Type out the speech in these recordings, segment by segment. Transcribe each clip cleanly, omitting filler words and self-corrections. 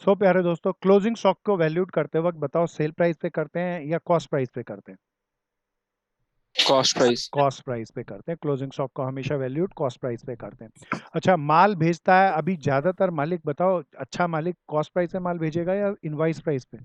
सो प्यारे दोस्तों, closing stock को वैल्यूड करते वक्त बताओ सेल प्राइस पे करते हैं या कॉस्ट प्राइस पे करते हैं? Cost price. कॉस्ट प्राइस पे करते हैं। क्लोजिंग स्टॉक को हमेशा वैल्यूड कॉस्ट प्राइस पे करते हैं। अच्छा, माल भेजता है अभी ज्यादातर मालिक, बताओ अच्छा मालिक कॉस्ट प्राइस पे माल भेजेगा या इनवॉइस प्राइस पे?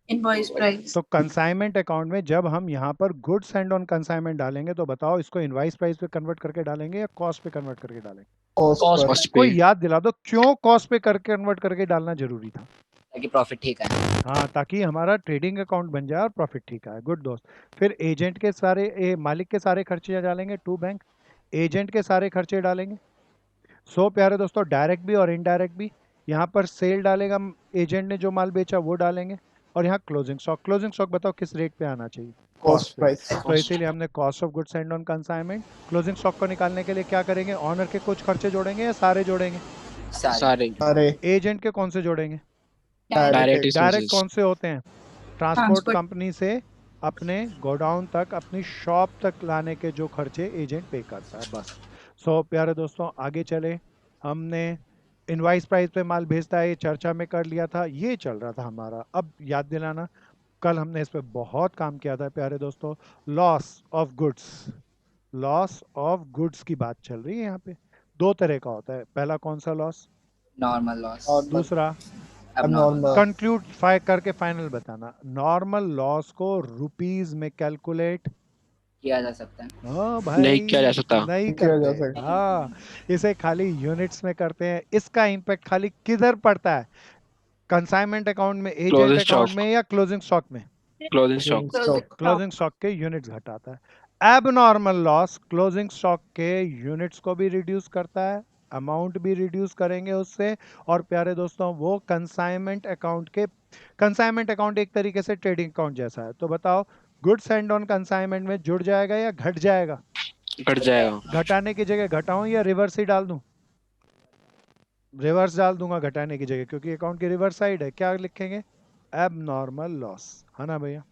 Invoice price. तो कंसाइनमेंट अकाउंट में जब हम यहाँ पर गुड्स एंड ऑन कंसाइनमेंट डालेंगे तो बताओ इसको इनवॉइस प्राइस पे कन्वर्ट करके डालेंगे या कॉस्ट पे कन्वर्ट करके डालेंगे? कॉस्ट कॉस्ट पे। कोई याद दिला दो क्यों कॉस्ट पे करके कन्वर्ट करके डालना जरूरी था? ताकि प्रॉफिट ठीक है। हाँ, ताकि हमारा ट्रेडिंग अकाउंट बन जाए और प्रॉफिट ठीक आए। गुड दोस्त। फिर एजेंट के सारे मालिक के सारे खर्चे डालेंगे टू बैंक, एजेंट के सारे खर्चे डालेंगे। सो प्यारे दोस्तों, डायरेक्ट भी और इनडायरेक्ट भी। यहाँ पर सेल डालेगा एजेंट ने, जो माल बेचा वो डालेंगे। और यहाँ क्लोजिंग स्टॉक। क्लोजिंग स्टॉक बताओ किस रेट पे आना चाहिए? कॉस्ट पे। प्राइस। तो इसीलिए हमने cost of goods and on consignment. Closing stock को निकालने के लिए क्या करेंगे? ऑनर के कुछ खर्चे जोड़ेंगे या सारे जोड़ेंगे? सारे। सारे। एजेंट के कौन से जोड़ेंगे? Direct direct expenses. कौन से होते हैं? Transport transport. कंपनी से अपने गोडाउन तक, अपनी शॉप तक लाने के जो खर्चे एजेंट पे करता है, बस। सो प्यारे दोस्तों, आगे चले। हमने इनवाइस प्राइस पे माल भेजता है, ये चर्चा में कर लिया था, ये चल रहा था हमारा। अब याद दिलाना, कल हमने इस पे बहुत काम किया था प्यारे दोस्तों। Loss of goods, loss of goods की बात चल रही है यहाँ पे। दो तरह का होता है। पहला कौन सा लॉस? Normal loss. दूसरा abnormal। कंक्लूड करके फाइनल बताना। नॉर्मल लॉस को रुपीस में कैलकुलेट किया जा सकता है। हाँ नहीं भाई, किया जा सकता। नहीं किया जा करते। सकता। हाँ, इसे खाली यूनिट्स में करते हैं। इसका इम्पैक्ट खाली किधर पड़ता है? कंसाइनमेंट अकाउंट में, एजेंट क्लोजिंग अकाउंट स्टॉक। में या क्लोजिंग स्टॉक में? Closing stock. Stock. Closing stock के यूनिट्स घटाता है। एबनॉर्मल लॉस क्लोजिंग स्टॉक के यूनिट्स को भी रिड्यूस करता है, अमाउंट भी रिड्यूस करेंगे उससे। और प्यारे दोस्तों, वो कंसाइनमेंट अकाउंट के, कंसाइनमेंट अकाउंट एक तरीके से ट्रेडिंग अकाउंट जैसा है। तो बताओ गुड्स एंड ऑन कंसाइनमेंट में जुड़ जाएगा या घट जाएगा? घट जाएगा। घटाने की जगह घटाऊं या रिवर्स ही डाल दूं? रिवर्स डाल दूंगा घटाने की जगह, क्योंकि अकाउंट की रिवर्स साइड है। क्या लिखेंगे? एबनॉर्मल लॉस, है ना भैया?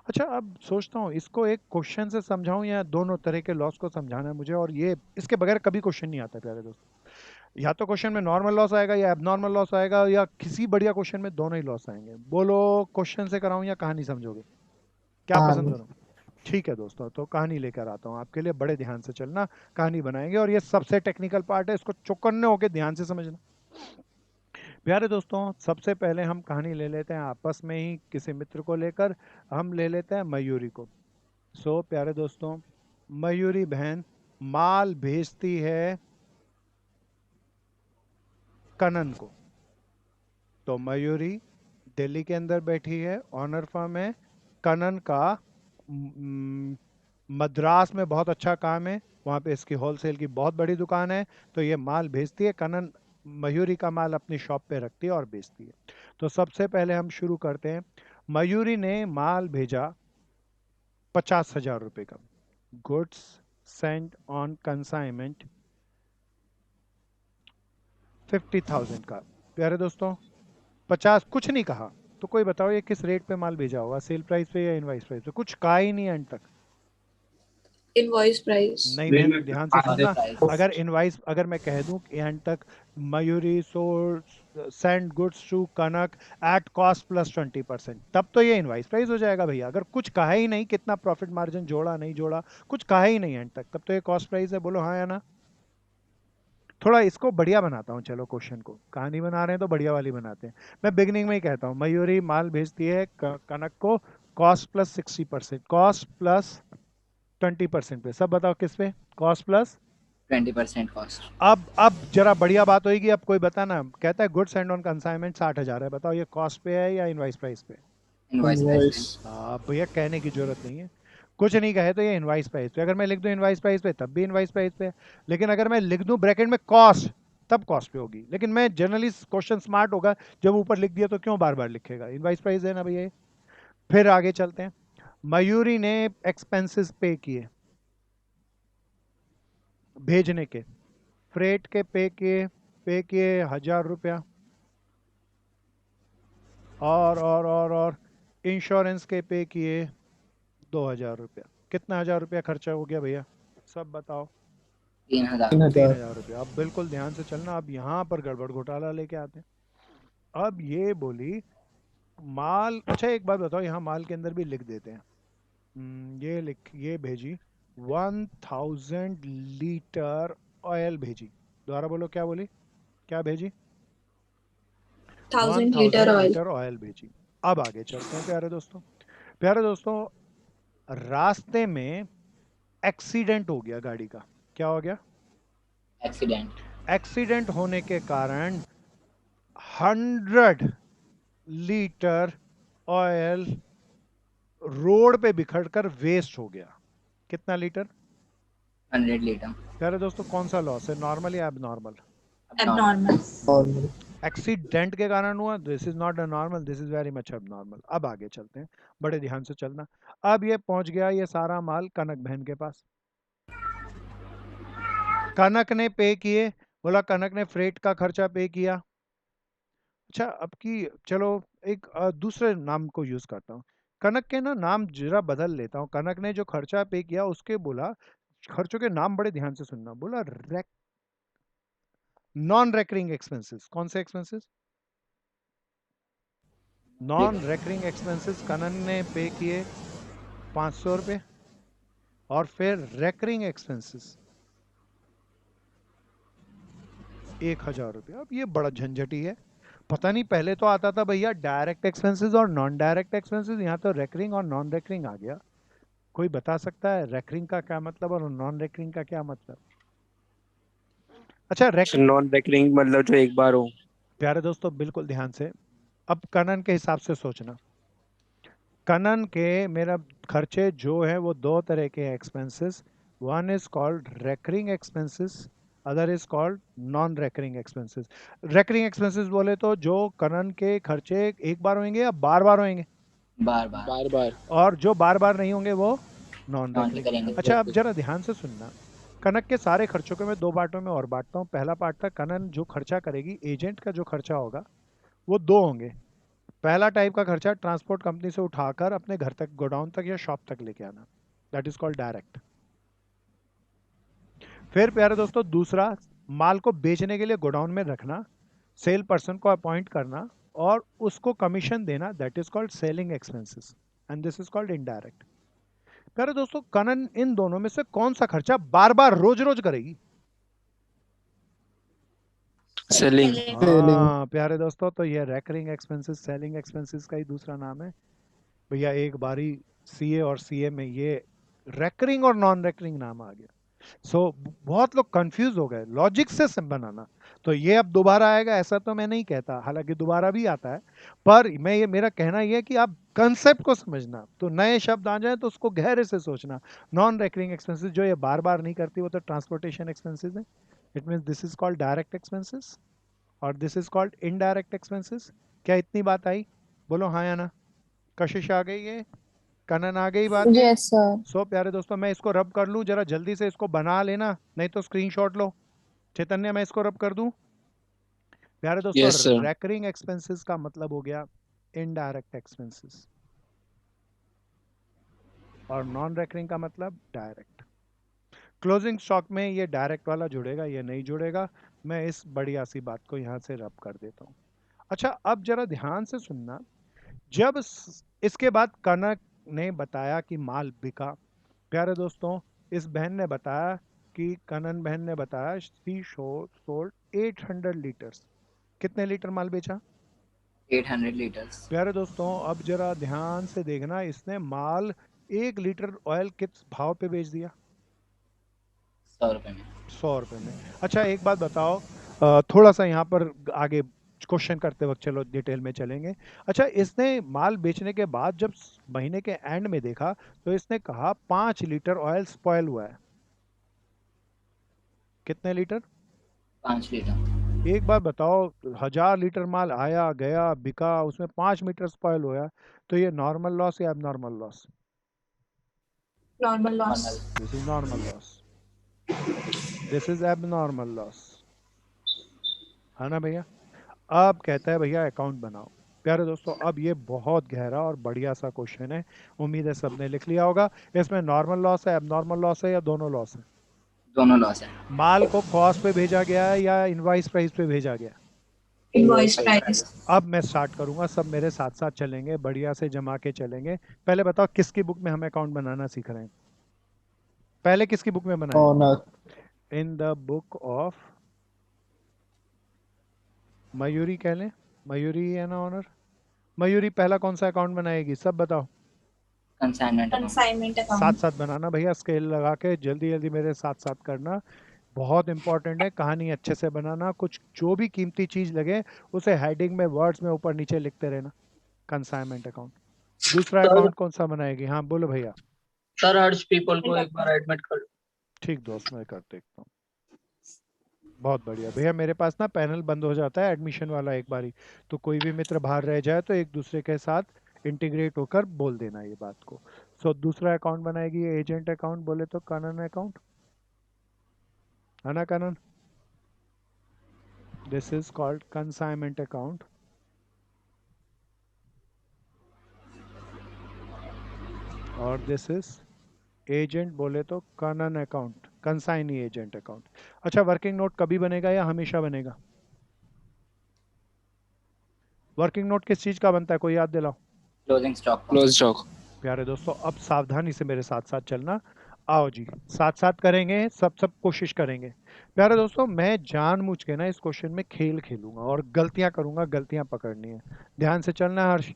अच्छा, अब सोचता हूँ इसको एक क्वेश्चन से समझाऊं या दोनों तरह के लॉस को समझाना है मुझे, और ये इसके बगैर कभी क्वेश्चन नहीं आता प्यारे दोस्तों। या तो क्वेश्चन में नॉर्मल लॉस आएगा या एबनॉर्मल लॉस आएगा, या किसी बढ़िया क्वेश्चन में दोनों ही लॉस आएंगे। बोलो, क्वेश्चन से कराऊं या कहानी समझोगे? क्या पसंद कहानी। करूं? ठीक है दोस्तों, तो कहानी लेकर आता हूँ आपके लिए। बड़े ध्यान से चलना, कहानी बनाएंगे और ये सबसे टेक्निकल पार्ट है, इसको चौकन्ने होकर ध्यान से समझना। प्यारे दोस्तों, सबसे पहले हम कहानी ले लेते हैं आपस में ही, किसी मित्र को लेकर। हम ले लेते हैं मयूरी को। सो प्यारे दोस्तों, मयूरी बहन माल भेजती है कनन को। तो मयूरी दिल्ली के अंदर बैठी है, ऑनर फर्म है। कनन का मद्रास में बहुत अच्छा काम है, वहाँ पे इसकी होलसेल की बहुत बड़ी दुकान है। तो ये माल भेजती है कनन, मयूरी का माल अपनी शॉप पे रखती है और बेचती है। तो सबसे पहले हम शुरू करते हैं। मयूरी ने माल भेजा 50,000 रुपये का। गुड्स सेंट ऑन कंसाइनमेंट 50,000 का। प्यारे दोस्तों, 50 कुछ नहीं कहा। तो कोई बताओ ये किस रेट पे माल भेजा होगा? सेल प्राइस पे या इनवाइस प्राइस पे? कुछ कहा ही नहीं एंड तक। Invoice price. नहीं बहन, ध्यान से सुनना। प्राइस। अगर इनवाइस, अगर मैं कह दूं कि एंड तक Mayuri so send goods to Kanak at cost plus 20%, तब तो ये इनवाइस प्राइस हो जाएगा भैया। अगर कुछ कहा ही नहीं, कितना प्रॉफिट मार्जिन जोड़ा नहीं जोड़ा, कुछ कहा ही नहीं एंड तक, तब तो ये कॉस्ट प्राइस है। बोलो हाँ या ना? थोड़ा इसको बढ़िया बनाता हूँ, चलो क्वेश्चन को, कहानी बना रहे हैं तो बढ़िया वाली बनाते हैं। मैं बिगनिंग में ही कहता हूँ, मयूरी माल भेजती है कनक को कॉस्ट प्लस 60%, कॉस्ट प्लस 20% पे। सब बताओ किस पे? Cost plus 20% cost. अब जरा बढ़िया बात होगी। अब कोई बताना, कहता है गुड्स एंड ऑन कंसाइनमेंट 60,000 है, बताओ ये कॉस्ट पे है या इनवाइस प्राइस पे? Invoice price. हाँ भैया, कहने की जरूरत नहीं है। कुछ नहीं कहे तो ये इनवाइस प्राइस पे। अगर मैं लिख दूं इनवाइस प्राइस पे, तब भी इनवाइस प्राइस पे है। लेकिन अगर मैं लिख दूं ब्रैकेट में कॉस्ट, तब कॉस्ट पे होगी। लेकिन मैं जनरली क्वेश्चन स्मार्ट होगा, जब ऊपर लिख दिया तो क्यों बार बार लिखेगा? इनवाइस प्राइस है ना भैया ये। फिर आगे चलते हैं। मयूरी ने एक्सपेंसेस पे किए भेजने के, फ्रेट के पे किए 1,000 रुपया, और इंश्योरेंस के पे किए 2,000 रुपया। कितना 1,000 रुपया खर्चा हो गया भैया? सब बताओ। 3000। 3,000। 3,000 रुपया। अब बिल्कुल ध्यान से चलना, अब यहाँ पर गड़बड़ घोटाला लेके आते हैं। अब ये बोली माल, अच्छा एक बात बताओ, यहाँ माल के अंदर भी लिख देते हैं। ये भेजी 1000 लीटर ऑयल भेजी। दोबारा बोलो, क्या बोली, क्या भेजी? 1000 लीटर 1000 ऑयल। लीटर ऑयल भेजी। अब आगे चलते हैं प्यारे दोस्तों। प्यारे दोस्तों, रास्ते में एक्सीडेंट हो गया गाड़ी का। क्या हो गया? एक्सीडेंट। एक्सीडेंट होने के कारण 100 लीटर ऑयल रोड पे बिखरकर वेस्ट हो गया। कितना लीटर? 100 लीटर। प्यारे दोस्तों, कौन सा लॉस है, नॉर्मल या एबनॉर्मल? एबनॉर्मल। नॉर्मल। एक्सीडेंट के कारण हुआ, this is not a normal, this is very much abnormal. अब आगे चलते हैं, बड़े ध्यान से चलना। अब ये पहुंच गया ये सारा माल कनक बहन के पास। कनक ने पे किए, बोला कनक ने फ्रेट का खर्चा पे किया। अच्छा, अब की चलो एक दूसरे नाम को यूज करता हूँ। कनक के ना नाम जरा बदल लेता हूँ। कनक ने जो खर्चा पे किया उसके बोला, खर्चों के नाम बड़े ध्यान से सुनना, बोला नॉन रेकरिंग एक्सपेंसेस। कौन से expenses? Non recurring expenses Kanan ने पे किए 500 रुपये, और फिर रेकरिंग एक्सपेंसेस 1000 रुपये। अब ये बड़ा झंझटी है, पता नहीं, पहले तो आता था भैया डायरेक्ट एक्सपेंसेस और नॉन डायरेक्ट एक्सपेंसेस, यहाँ तो रेकरिंग और नॉन रेकरिंग आ गया। कोई बता सकता है रेकरिंग का क्या मतलब और नॉन रेकरिंग का क्या मतलब? अच्छा, नॉन रेकरिंग मतलब जो एक बार हो। प्यारे दोस्तों बिल्कुल ध्यान से, अब कनन के हिसाब से सोचना। कनन के मेरा खर्चे जो है वो दो तरह के expenses, one is called recurring expenses, other is called non recurring expenses. Recurring expenses बोले तो जो कनन के खर्चे एक बार होंगे या बार बार होंगे, बार बार। बार बार। और जो बार बार नहीं होंगे वो नॉन नॉन रेकरिंग। करेंगे। अच्छा, अब जरा ध्यान से सुनना। कनक के सारे खर्चों को मैं दो पार्टों में और बांटता हूँ। पहला पार्ट था कनन जो खर्चा करेगी, एजेंट का जो खर्चा होगा वो दो होंगे। पहला टाइप का खर्चा ट्रांसपोर्ट कंपनी से उठाकर अपने घर तक, गोडाउन तक या शॉप तक लेके आना, दैट इज कॉल्ड डायरेक्ट। फिर प्यारे दोस्तों दूसरा, माल को बेचने के लिए गोडाउन में रखना, सेल पर्सन को अपॉइंट करना और उसको कमीशन देना, that is called selling expenses, and this is called indirect. प्यारे दोस्तों, कनन इन दोनों में से कौन सा खर्चा बार बार रोज रोज करेगी? सेलिंग। हाँ प्यारे दोस्तों, तो ये रेकरिंग एक्सपेंसेस, सेलिंग एक्सपेंसेस का ही दूसरा नाम है भैया। एक बारी सीए और सीए में ये रेकरिंग और नॉन रेकरिंग नाम आ गया। सो बहुत लोग कंफ्यूज हो गए, लॉजिक से बनाना। तो ये अब दोबारा आएगा ऐसा तो मैं नहीं कहता, हालांकि दोबारा भी आता है, पर मैं ये, मेरा कहना ये है कि आप कंसेप्ट को समझना, तो नए शब्द आ जाए तो उसको गहरे से सोचना। नॉन रेकरिंग एक्सपेंसेस जो ये बार बार नहीं करती वो तो ट्रांसपोर्टेशन एक्सपेंसेस है, it means this is called direct expenses, और this is called indirect expenses. क्या इतनी बात आई? बोलो हाँ या ना। कशिश आ गई है, कनन आ गई बात है? Yes sir. सो प्यारे दोस्तों, मैं इसको रब कर लूं, जरा जल्दी से इसको बना लेना, नहीं तो स्क्रीनशॉट लो। चैतन्य, मैं इसको रब कर दूं? प्यारे दोस्तों, यस सर। रेकरिंग एक्सपेंसेस का मतलब हो गया इनडायरेक्ट एक्सपेंसेस, और नॉन रेकरिंग का मतलब डायरेक्ट। क्लोजिंग स्टॉक में ये डायरेक्ट वाला जुड़ेगा, ये नहीं जुड़ेगा। मैं इस बढ़िया सी बात को यहाँ से रब कर देता हूँ। अच्छा, अब जरा ध्यान से सुनना। जब इसके बाद कनक ने बताया कि माल बिका, प्यारे दोस्तों इस बहन ने बताया कि कनन बहन ने बताया शी सोल्ड 800 लीटर्स। कितने लीटर माल बेचा? 800 लीटर्स। प्यारे दोस्तों अब जरा ध्यान से देखना, इसने माल 1 लीटर ऑयल किस भाव पे बेच दिया? 100 रुपए में। 100 रुपए में। अच्छा एक बात बताओ, थोड़ा सा यहाँ पर आगे क्वेश्चन करते वक्त चलो डिटेल में चलेंगे। अच्छा, इसने माल बेचने के बाद जब महीने के एंड में देखा तो इसने कहा 5 लीटर ऑयल स्पॉयल हुआ है। कितने लीटर? 5 लीटर। एक बार बताओ, 1000 लीटर माल आया गया बिका, उसमें 5 मीटर स्पॉयल हुआ, तो ये नॉर्मल लॉस या abnormal loss? Normal loss. Normal. This is normal loss, this is abnormal loss, है ना भैया? अब कहता है भैया अकाउंट बनाओ। प्यारे दोस्तों अब ये बहुत गहरा और बढ़िया सा क्वेश्चन है, उम्मीद है सबने लिख लिया होगा। इसमें नॉर्मल लॉस है, एबनॉर्मल लॉस है, या दोनों लॉस है? दोनों लॉस है। माल को कॉस्ट पे भेजा गया है या इनवॉइस प्राइस पे भेजा गया? Invoice price. अब मैं स्टार्ट करूंगा, सब मेरे साथ साथ चलेंगे, बढ़िया से जमा के चलेंगे। पहले बताओ किसकी बुक में हम अकाउंट बनाना सीख रहे हैं? पहले किसकी बुक में बनाए? Owner. In the book of Mayuri कह लें, मयूरी है ना ऑनर? मयूरी पहला कौन सा अकाउंट बनाएगी, सब बताओ। Consignment account. Consignment साथ account. साथ बनाना भैया, स्केल लगा के जल्दी जल्दी मेरे साथ साथ करना, बहुत इंपॉर्टेंट है। कहानी अच्छे से बनाना, कुछ जो भी कीमती चीज लगे उसे हेडिंग में, वर्ड्स में ऊपर नीचे लिखते रहना। Consignment account. दूसरा सर अकाउंट कौन सा बनाएगी? हाँ बोलो भैया। सर अर्ज पीपल को एक बार एडमिट कर। ठीक दोस्त, मैं कर देखता हूँ। बहुत बढ़िया भैया, मेरे पास ना पैनल बंद हो जाता है एडमिशन वाला एक बारी, तो कोई भी मित्र बाहर रह जाए तो एक दूसरे के साथ इंटीग्रेट होकर बोल देना ये बात को। सो दूसरा अकाउंट बनाएगी एजेंट अकाउंट, बोले तो कनन अकाउंट है ना Kanan? This is called consignment account. और दिस इज एजेंट, बोले तो Kanan account, consignee agent account. अच्छा, वर्किंग नोट कभी बनेगा या हमेशा बनेगा? वर्किंग नोट किस चीज का बनता है, कोई याद दिलाओ। Closing stock. Close stock. प्यारे दोस्तों अब सावधानी से मेरे साथ साथ चलना। आओ जी, साथ साथ करेंगे, सब कोशिश करेंगे। प्यारे दोस्तों मैं जानबूझ के ना इस क्वेश्चन में खेल खेलूंगा और गलतियां करूंगा, गलतियां पकड़नी है, ध्यान से चलना है हर्ष।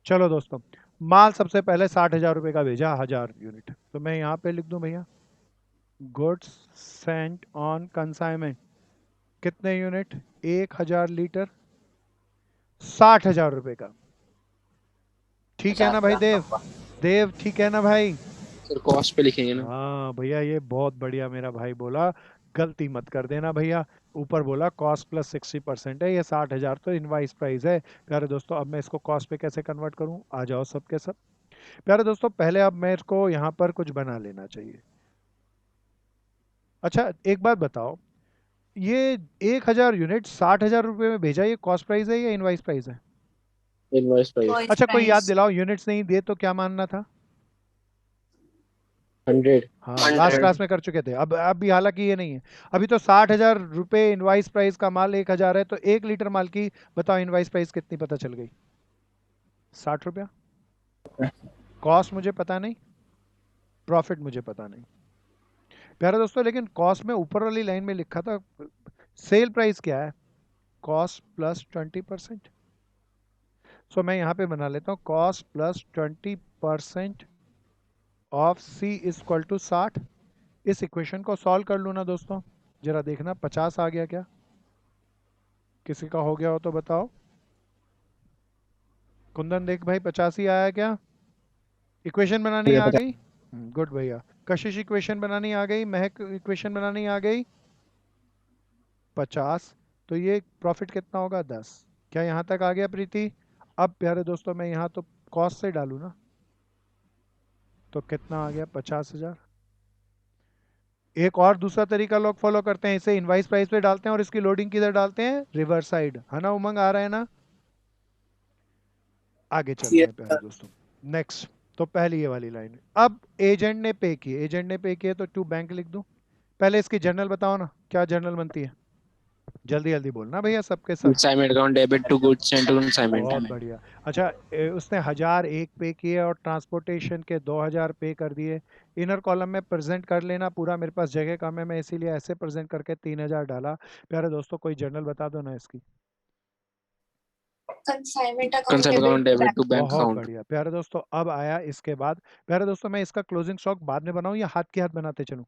चलो दोस्तों, माल सबसे पहले 60,000 रुपए का भेजा, 1000 यूनिट, तो मैं यहाँ पे लिख दूं भैया गुड्स सेंट ऑन कंसाइनमेंट। कितने यूनिट? 1000 लीटर, 60,000 रुपए का। ठीक है ना भाई देव? देव ठीक है ना भाई? सर कॉस्ट पे लिखेंगे ना। हाँ भैया, ये बहुत बढ़िया मेरा भाई बोला, गलती मत कर देना भैया। ऊपर बोला कॉस्ट प्लस 60% है, ये 60,000 तो इनवाइस प्राइस है। प्यारे दोस्तों अब मैं इसको कॉस्ट पे कैसे कन्वर्ट करूं, आ जाओ सब के सब। प्यारे दोस्तों पहले अब मेरे को यहाँ पर कुछ बना लेना चाहिए। अच्छा एक बात बताओ, ये 1000 यूनिट 60,000 रुपये में भेजा, ये कॉस्ट प्राइस है या इनवाइस प्राइस है? Invoice price. Invoice अच्छा कोई याद price. दिलाओ, यूनिट्स नहीं दिए तो क्या मानना था? 100। हाँ लास्ट क्लास में कर चुके थे। अब भी हालांकि ये नहीं है, अभी तो 60,000 रुपये इनवाइस प्राइस का माल 1000 है, तो 1 लीटर माल की बताओ इनवाइस प्राइस कितनी पता चल गई? 60 रुपया। कॉस्ट मुझे पता नहीं, प्रॉफिट मुझे पता नहीं। प्यारे दोस्तों लेकिन कॉस्ट में ऊपर वाली लाइन में लिखा था, सेल प्राइस क्या है? Cost plus 20%। सो मैं यहाँ पे बना लेता हूँ cost plus 20% of C is equal to 60। इस इक्वेशन को सॉल्व कर लूँ ना दोस्तों, जरा देखना 50 आ गया क्या? किसी का हो गया हो तो बताओ। कुंदन देख भाई 85 आया क्या? इक्वेशन बनानी आ गई? गुड भैया। कशिश इक्वेशन बनानी आ गई? महक इक्वेशन बनानी आ गई? 50। तो ये प्रॉफिट कितना होगा? 10। क्या यहाँ तक आ गया प्रीति? अब प्यारे दोस्तों मैं यहाँ तो कॉस्ट से डालू ना, तो कितना आ गया? 50,000। एक और दूसरा तरीका लोग फॉलो करते हैं, इसे इनवाइस प्राइस पे डालते हैं और इसकी लोडिंग किधर डालते हैं? रिवर्स साइड, है ना? उमंग आ रहा है ना? आगे चलते हैं प्यारे दोस्तों। नेक्स्ट, तो पहली ये वाली लाइन। अब एजेंट ने पे किए, एजेंट ने पे किए तो टू बैंक लिख दूं। पहले इसकी जर्नल बताओ ना, क्या जर्नल बनती है? जल्दी जल्दी बोलना भैया सबके सब। Consignment account debit to goods sent to consignment. बहुत बढ़िया। अच्छा उसने 1001 पे किए और ट्रांसपोर्टेशन के 2000 पे कर दिए। इनर कॉलम में प्रेजेंट कर लेना पूरा, मेरे पास जगह कम है, मैं इसीलिए ऐसे प्रेजेंट करके 3000 डाला। प्यारे दोस्तों कोई जर्नल बता दो ना इसकी। Consignment account. Consignment account Debit debit to bank बहुत अकाउंट। बढ़िया प्यारे दोस्तों। अब आया इसके बाद, प्यारे दोस्तों मैं इसका क्लोजिंग स्टॉक बाद में बनाऊं या हाथ के हाथ बनाते चलूं?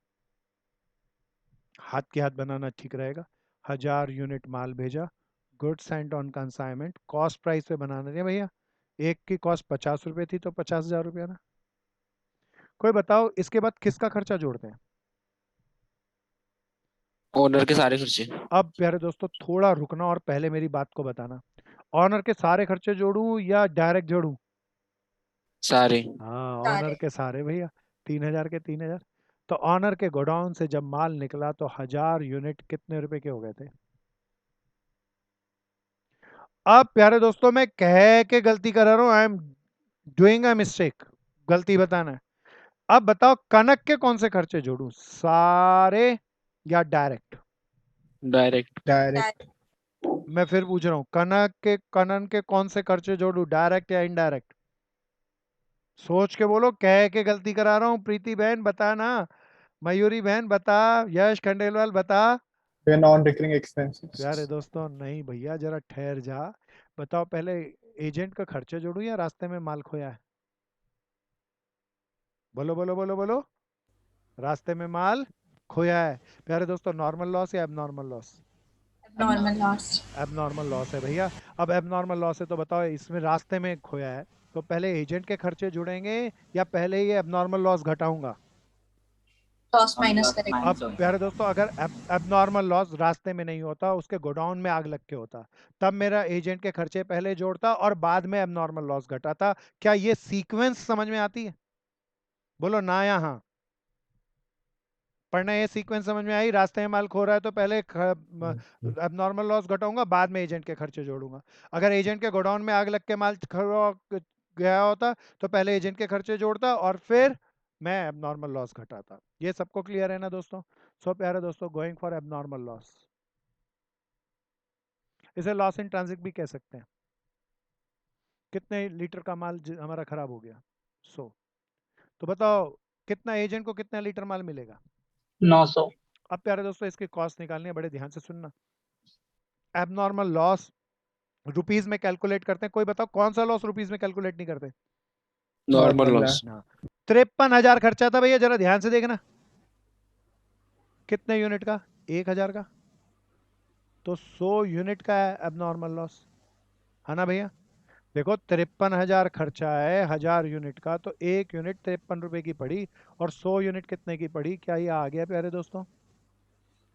हाथ के हाथ बनाना ठीक रहेगा। 1000 यूनिट माल भेजा, good Saint on consignment, cost price पे बनाना है भैया। एक की कॉस्ट 50 रुपए थी तो 50,000 रुपया ना। कोई बताओ इसके बाद किसका खर्चा जोड़ते हैं? ओनर के सारे खर्चे। अब प्यारे दोस्तों थोड़ा रुकना और पहले मेरी बात को बताना, ऑनर के सारे खर्चे जोड़ूं या डायरेक्ट जोड़ूं? सारे। हाँ सारे। ऑनर के सारे भैया, 3000 के 3000। तो ऑनर के गोडाउन से जब माल निकला तो 1000 यूनिट कितने रुपए के हो गए थे? अब प्यारे दोस्तों मैं कह के गलती कर रहा हूं, I am doing a mistake, गलती बताना है। अब बताओ कनक के कौन से खर्चे जोड़ूं, सारे या डायरेक्ट? डायरेक्ट। डायरेक्ट। मैं फिर पूछ रहा हूँ, कनन के कौन से खर्चे जोड़ू, डायरेक्ट या इनडायरेक्ट? सोच के बोलो, कह के गलती करा रहा हूँ। प्रीति बहन बता ना, मयूरी बहन बता, यश खंडेलवाल बता। वे नॉन रिकरिंग एक्सपेंसेस। प्यारे दोस्तों नहीं भैया, जरा ठहर जा। बताओ पहले, एजेंट का खर्चा जोड़ू या रास्ते में माल खोया है? बोलो बोलो बोलो बोलो। रास्ते में माल खोया है। प्यारे दोस्तों, नॉर्मल लॉस या abnormal loss? Abnormal loss. Abnormal loss है भैया। अब एबनॉर्मल लॉस है तो बताओ, इसमें रास्ते में खोया है तो पहले एजेंट के खर्चे जुड़ेंगे या पहले ये एबनॉर्मल लॉस घटाऊंगा? Loss minus loss करेंगे. अब minus होगा। प्यारे दोस्तों, अगर एबनॉर्मल लॉस रास्ते में नहीं होता, उसके गोडाउन में आग लग के होता, तब मेरा एजेंट के खर्चे पहले जोड़ता और बाद में एबनॉर्मल लॉस घटाता। क्या ये सीक्वेंस समझ में आती है? बोलो ना या हाँ। पढ़ना, ये सीक्वेंस समझ में आई? रास्ते में माल खो रहा है तो पहले एबनॉर्मल लॉस घटाऊंगा, बाद में एजेंट के खर्चे जोड़ूंगा। अगर एजेंट के गोडाउन में आग लग के माल गया होता तो पहले एजेंट के खर्चे जोड़ता और फिर मैं एबनॉर्मल लॉस घटाता। ये सबको क्लियर है ना दोस्तों? सो प्यारे दोस्तों, गोइंग फॉर एबनॉर्मल लॉस, इसे लॉस इन ट्रांजिट भी कह सकते हैं। कितने लीटर का माल हमारा खराब हो गया? 100। तो बताओ, कितना एजेंट को कितना लीटर माल मिलेगा? 900। अब प्यारे दोस्तों, इसकी कॉस्ट निकालनी है, बड़े ध्यान से सुनना। एबनॉर्मल लॉस रुपीस में कैलकुलेट करते हैं। कोई बताओ कौन सा लॉस रुपीस में कैलकुलेट नहीं करते? Normal Normal loss. हाँ। 53,000 खर्चा था भैया, जरा ध्यान से देखना। कितने यूनिट का? 1,000 का। तो 100 यूनिट का है एबनॉर्मल लॉस, है ना भैया? देखो, 53,000 खर्चा है 1,000 यूनिट का, तो एक यूनिट 53 रुपए की पड़ी और 100 यूनिट कितने की पड़ी? क्या ये आ गया प्यारे दोस्तों?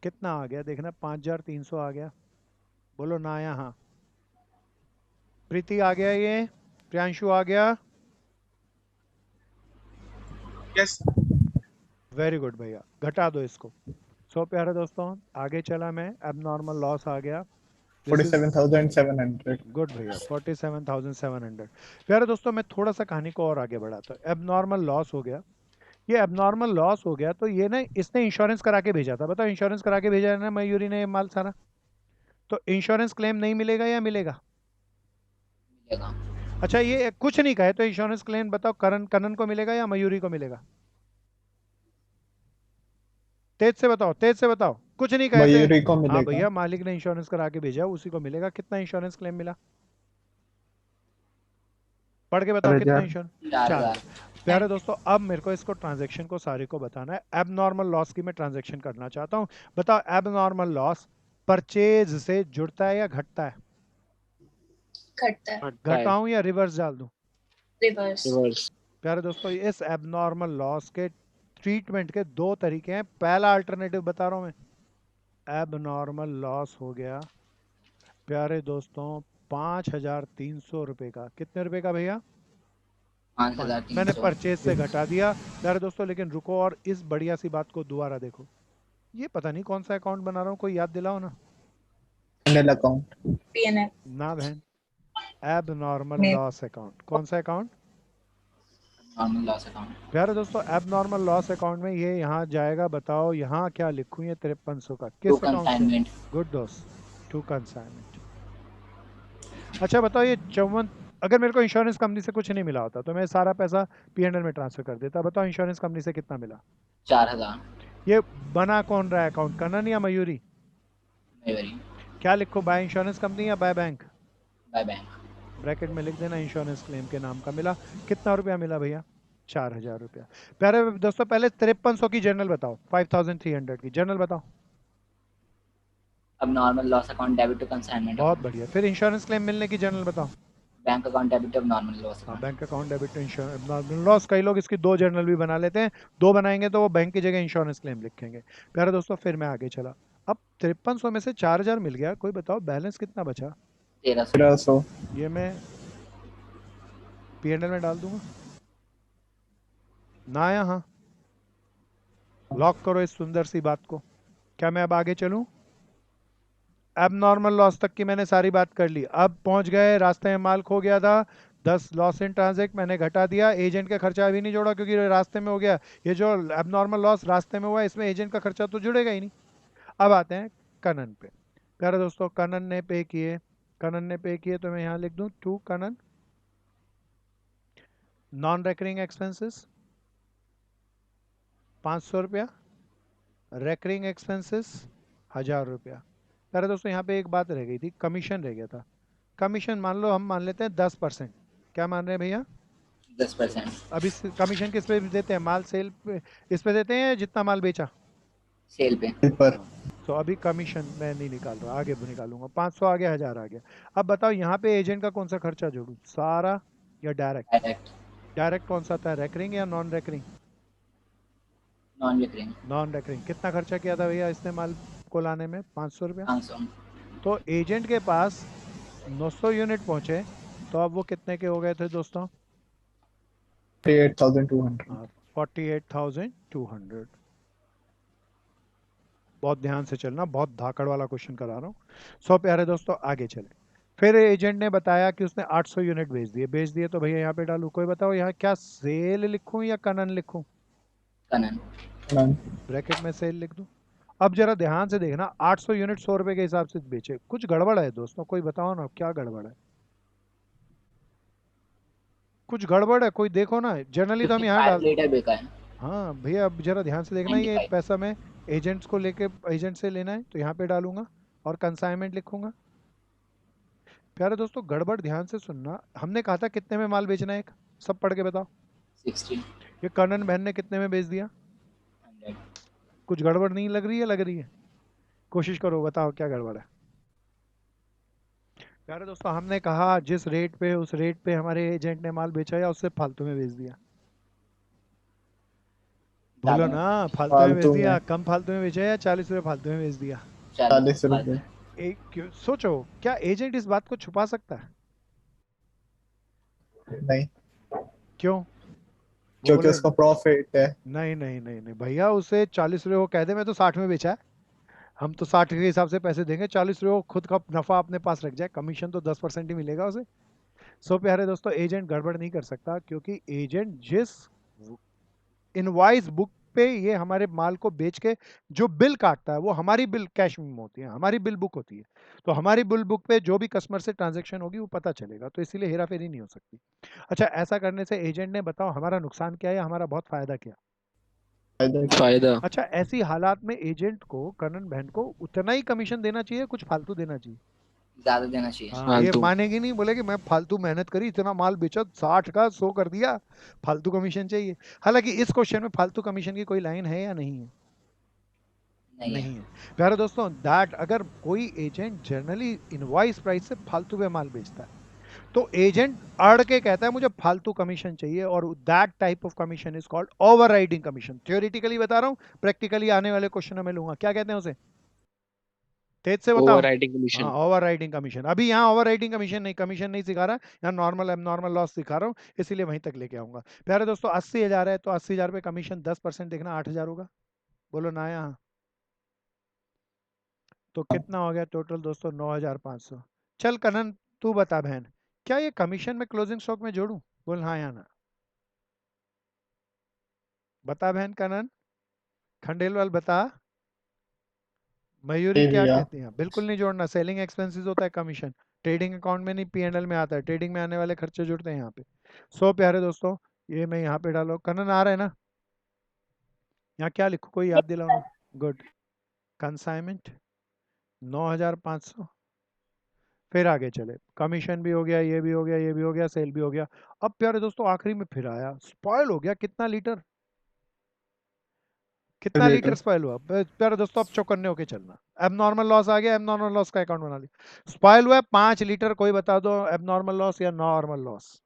कितना आ गया देखना, 5,300 आ गया। बोलो ना या हाँ। प्रीति आ गया ये, प्रियांशु आ गया। यस। वेरी गुड भैया, घटा दो इसको। सो प्यारे दोस्तों, आगे चला मैं, एबनॉर्मल लॉस आ गया। 47,700। गुड भैया, 47,700। प्यारे दोस्तों, मैं थोड़ा सा कहानी को और आगे बढ़ाता हूँ। एबनॉर्मल लॉस हो गया, ये एबनॉर्मल लॉस हो गया तो ये ना, इसने इंश्योरेंस करा के भेजा था। बताओ, इंश्योरेंस करा के भेजा है ना मयूरी ने ये माल सारा, तो इंश्योरेंस क्लेम नहीं मिलेगा या मिलेगा? मिलेगा। अच्छा, ये कुछ नहीं कहे तो इंश्योरेंस क्लेम बताओ, करण कनन को मिलेगा या मयूरी को मिलेगा? तेज से बताओ, तेज से बताओ, कुछ नहीं कहते। मयूरी को हाँ मिलेगा। भैया, मालिक ने इंश्योरेंस करा के भेजा, उसी को मिलेगा। कितना इंश्योरेंस क्लेम मिला? पढ़ के बताओ, कितना 4,000। इंश्योरेंस? 4,000। 4,000। प्यारे दोस्तों, अब मेरे को इसको ट्रांजैक्शन को सारे को बताना है। एबनॉर्मल लॉस की मैं ट्रांजैक्शन करना चाहता हूँ। बताओ, एबनॉर्मल लॉस परचेज से जुड़ता है या घटता है? घटता है. घटता है। घटाऊं या रिवर्स डाल दूं? Reverse. रिवर्स। प्यारे दोस्तों, इस एबनॉर्मल लॉस के ट्रीटमेंट के दो तरीके हैं। पहला अल्टरनेटिव बता रहा हूं मैं। एबनॉर्मल लॉस हो गया प्यारे दोस्तों 5,300 रुपए का। कितने रुपए का भैया? 5,300। मैंने परचेज से घटा दिया। प्यारे दोस्तों, लेकिन रुको और इस बढ़िया सी बात को दोबारा देखो। ये पता नहीं कौन सा अकाउंट बना रहा हूँ, कोई याद दिलाओ ना। General account. P&L. ना बहन, एबनॉर्मल नहीं. Loss account. कौन सा अकाउंट? Normal loss account. प्यारे दोस्तों, एबनॉर्मल लॉस अकाउंट में ये यहाँ जाएगा। बताओ यहाँ क्या लिखूं? ये 5300 का टू किस अकाउंट से? कंसाइनमेंट। गुड दोस्त, टू कंसाइनमेंट। अच्छा बताओ, ये 54, अगर मेरे को इंश्योरेंस कंपनी से कुछ नहीं मिला होता तो मैं सारा पैसा P&L में ट्रांसफर कर देता। बताओ, इंश्योरेंस कंपनी से कितना मिला? 4,000। ये बना कौन रहा है अकाउंट, कनन या मयूरी? मयूरी। क्या लिखो, बाय इंश्योरेंस कंपनी या by bank? By bank. Bracket में लिख देना इंश्योरेंस क्लेम के नाम का मिला। कितना रुपया मिला भैया? 4,000 रुपया। प्यारे दोस्तों, पहले 5300 की जनरल बताओ, 5,300 की जनरल बताओ। अब normal loss account debit to consignment. बहुत बढ़िया। फिर इंश्योरेंस क्लेम मिलने की जनरल बताओ। Bank account debit to normal loss हाँ, account. Bank account debit to insurance normal loss. कई लोग इसकी दो जर्नल भी बना लेते हैं। दो बनाएंगे तो वो बैंक की जगह इंश्योरेंस क्लेम लिखेंगे। प्यारे दोस्तों, फिर मैं आगे चला। अब 5300 में से 4,000 मिल गया। कोई बताओ बैलेंस कितना बचा? 1,300। 1,300। ये मैं P&L में डाल दूंगा ना या हाँ? लॉक करो इस सुंदर सी बात को। क्या मैं अब आगे चलूं? एबनॉर्मल लॉस तक की मैंने सारी बात कर ली। अब पहुंच गए, रास्ते में माल खो गया था, 10 लॉस इन ट्रांजैक्ट मैंने घटा दिया। एजेंट का खर्चा अभी नहीं जोड़ा क्योंकि रास्ते में हो गया। ये जो एबनॉर्मल लॉस रास्ते में हुआ, इसमें एजेंट का खर्चा तो जुड़ेगा ही नहीं। अब आते हैं कनन पे। प्यारे दोस्तों कनन ने पे किए, कनन ने पे किए तो मैं यहाँ लिख दूं to Kanan. Non recurring expenses 500 रुपया, रेकरिंग एक्सपेंसेस 1000 रुपया। प्यारे दोस्तों यहाँ पे एक बात रह गई थी, कमीशन रह गया था। कमीशन मान लो हम मान लेते हैं 10%। क्या मान रहे हैं भैया? 10%। अभी कमीशन किस पे देते हैं? माल सेल पे, इस पे देते हैं जितना माल बेचा। सेल पे। पर तो अभी कमीशन मैं नहीं निकाल रहा, आगे निकालूंगा। 500 आ गया, 1000 आ गया। अब बताओ यहाँ पे एजेंट का कौन सा खर्चा जोड़ूं, सारा या डायरेक्ट? डायरेक्ट। डायरेक्ट कौन सा था, रेकरिंग या non recurring? Non recurring. Non recurring. कितना खर्चा किया था भैया इसने माल को लाने में? 500 रुपया। 500। तो एजेंट के पास 900 यूनिट पहुंचे, तो अब वो कितने के हो गए थे दोस्तों? 48,200। 48,200। बहुत ध्यान से चलना, बहुत धाकड़ वाला क्वेश्चन करा रहा हूँ। सो प्यारे दोस्तों आगे चले। फिर एजेंट ने बताया कि उसने 800 यूनिट बेच दिए तो भैया यहाँ पे डालू, कोई बताओ यहाँ क्या सेल लिखूं या कनन लिखूं? कनन। None. ब्रैकेट में सेल लिख दूं। अब जरा ध्यान से देखना, 800 यूनिट 100 रुपए के हिसाब से बेचे, कुछ गड़बड़ है दोस्तों, कोई बताओ ना क्या गड़बड़ है? कुछ गड़बड़ है, कोई देखो ना। जनरली तो हम यहाँ 55 डाल, लीटर बिका है। हाँ भैया अब जरा ध्यान से देखना, ये 95। पैसा मैं एजेंट्स को लेके एजेंट से लेना है तो यहाँ पे डालूंगा और कंसाइनमेंट लिखूंगा। प्यारे दोस्तों गड़बड़ ध्यान से सुनना, हमने कहा था कितने में माल बेचना है, एक सब पढ़ के बताओ। 60। ये कर्नन बहन ने कितने में बेच दिया? 100। कुछ गड़बड़ नहीं लग रही है? लग रही है? कोशिश करो, बताओ क्या गड़बड़ है। प्यारे दोस्तों हमने कहा जिस रेट पे, उस रेट पे हमारे एजेंट ने माल बेचा या उससे फालतू में बेच दिया? बोलो ज़्यादा ना, में। फालतू में बेच फालतू दिया? में। कम फालतू में बेचा या 40 रुपये फालतू में बेच दिया? 40 फालतू। रुपए। सोचो, क्या एजेंट इस बात को छुपा सकता है? नहीं, क्यों? वो क्योंकि बोले उसका प्रॉफिट है। नहीं नहीं नहीं नहीं भैया, उसे 40 रुपये वो कह दे मैं तो 60 में बेचा है, हम तो 60 के हिसाब से पैसे देंगे, 40 रुपये वो खुद का नफा अपने पास रख जाए, कमीशन तो 10% ही मिलेगा उसे। सो प्यारे दोस्तों एजेंट गड़बड़ नहीं कर सकता, क्योंकि एजेंट जिस इनवॉइस बुक पे ये हमारे माल को बेच के जो बिल काटता है वो हमारी बिल कैश में होती है, हमारी बिल बुक होती है। तो हमारी बिल बुक पे जो भी कस्टमर से ट्रांजैक्शन होगी वो पता चलेगा, तो इसीलिए हेरा फेरी नहीं हो सकती। अच्छा ऐसा करने से एजेंट ने बताओ हमारा नुकसान क्या है या हमारा बहुत फायदा क्या? फायदा क्या? फायदा। अच्छा ऐसी हालात में एजेंट को, कनन बहन को उतना ही कमीशन देना चाहिए, कुछ फालतू देना चाहिए? ज़्यादा देना चाहिए। हाँ ये फालतू। मानेगी नहीं, बोलेगी मैं फालतू मेहनत करी, इतना माल बेचा, 60 का 100 कर दिया, फालतू कमीशन चाहिए। हालांकि इस क्वेश्चन में फालतू कमीशन की कोई लाइन है या नहीं है? नहीं है। नहीं है। प्यारे दोस्तों दैट अगर कोई एजेंट जनरली इनवॉइस प्राइस से फालतू में माल बेचता है तो एजेंट अड़ के कहता है मुझे फालतू कमीशन चाहिए, और that type of commission is called overriding commission. Theoretically बता रहा हूं, प्रैक्टिकली आने वाले क्वेश्चनों में लूंगा। क्या कहते हैं उसे? तेज से बताओ। ओवर राइडिंग हाँ कमीशन। Over riding commission. अभी यहाँ ओवर राइडिंग कमीशन नहीं, कमीशन नहीं सिखा रहा, यहाँ नॉर्मल एबनॉर्मल लॉस सिखा रहा हूँ, इसीलिए वहीं तक लेके आऊंगा। प्यारे दोस्तों 80,000 है तो 80,000 पे कमीशन 10% देखना 8,000 होगा। बोलो ना यहाँ। तो कितना हो गया टोटल दोस्तों? 9,500। चल कनन तू बता बहन, क्या ये कमीशन में क्लोजिंग स्टॉक में जोड़ूं? बोल हाँ या ना। बता बहन कनन, खंडेलवाल बता। मयूरी ये क्या भैया। कहती हैं? बिल्कुल नहीं जोड़ना, सेलिंग एक्सपेंसेस होता है कमीशन, ट्रेडिंग अकाउंट में नहीं, P&L में आता है, ट्रेडिंग में आने वाले खर्चे जुड़ते हैं यहाँ पे। सो प्यारे दोस्तों ये मैं यहाँ पे डालो, कनन आ रहा है ना? यहाँ क्या लिखूँ, कोई याद दिलाओ ना। गुड। कंसाइनमेंट 9,500। फिर आगे चले, कमीशन भी हो गया, ये भी हो गया, ये भी हो गया, सेल भी हो गया। अब प्यारे दोस्तों आखिरी में फिर आया, स्पॉइल हो गया। कितना लीटर, कितना लीटर लीटर। स्पॉइल हुआ? प्यारे दोस्तों अब चौकन्ने होके चलना। एबनॉर्मल लॉस आ गया, एबनॉर्मल लॉस का अकाउंट बना लिया। स्पॉइल हुआ है 5 लीटर, कोई बता दो एबनॉर्मल लॉस या नॉर्मल लॉस?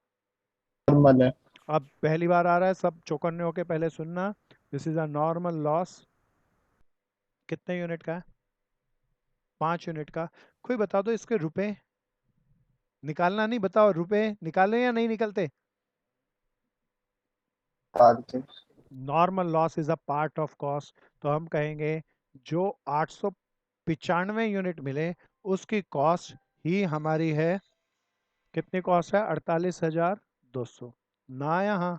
नॉर्मल है। अब पहली बार आ रहा है, सब चौकन्ने होके पहले सुनना। This is a normal loss. कितने यूनिट का है? 5 यूनिट का। कोई बता दो इसके रुपए, निकालना नहीं, बताओ रुपए निकाले या नहीं निकलते? फालतू। Normal loss is a part of cost, तो हम कहेंगे जो 895 यूनिट मिले उसकी कॉस्ट ही हमारी है। कितनी कॉस्ट है? 48,200 ना यहाँ।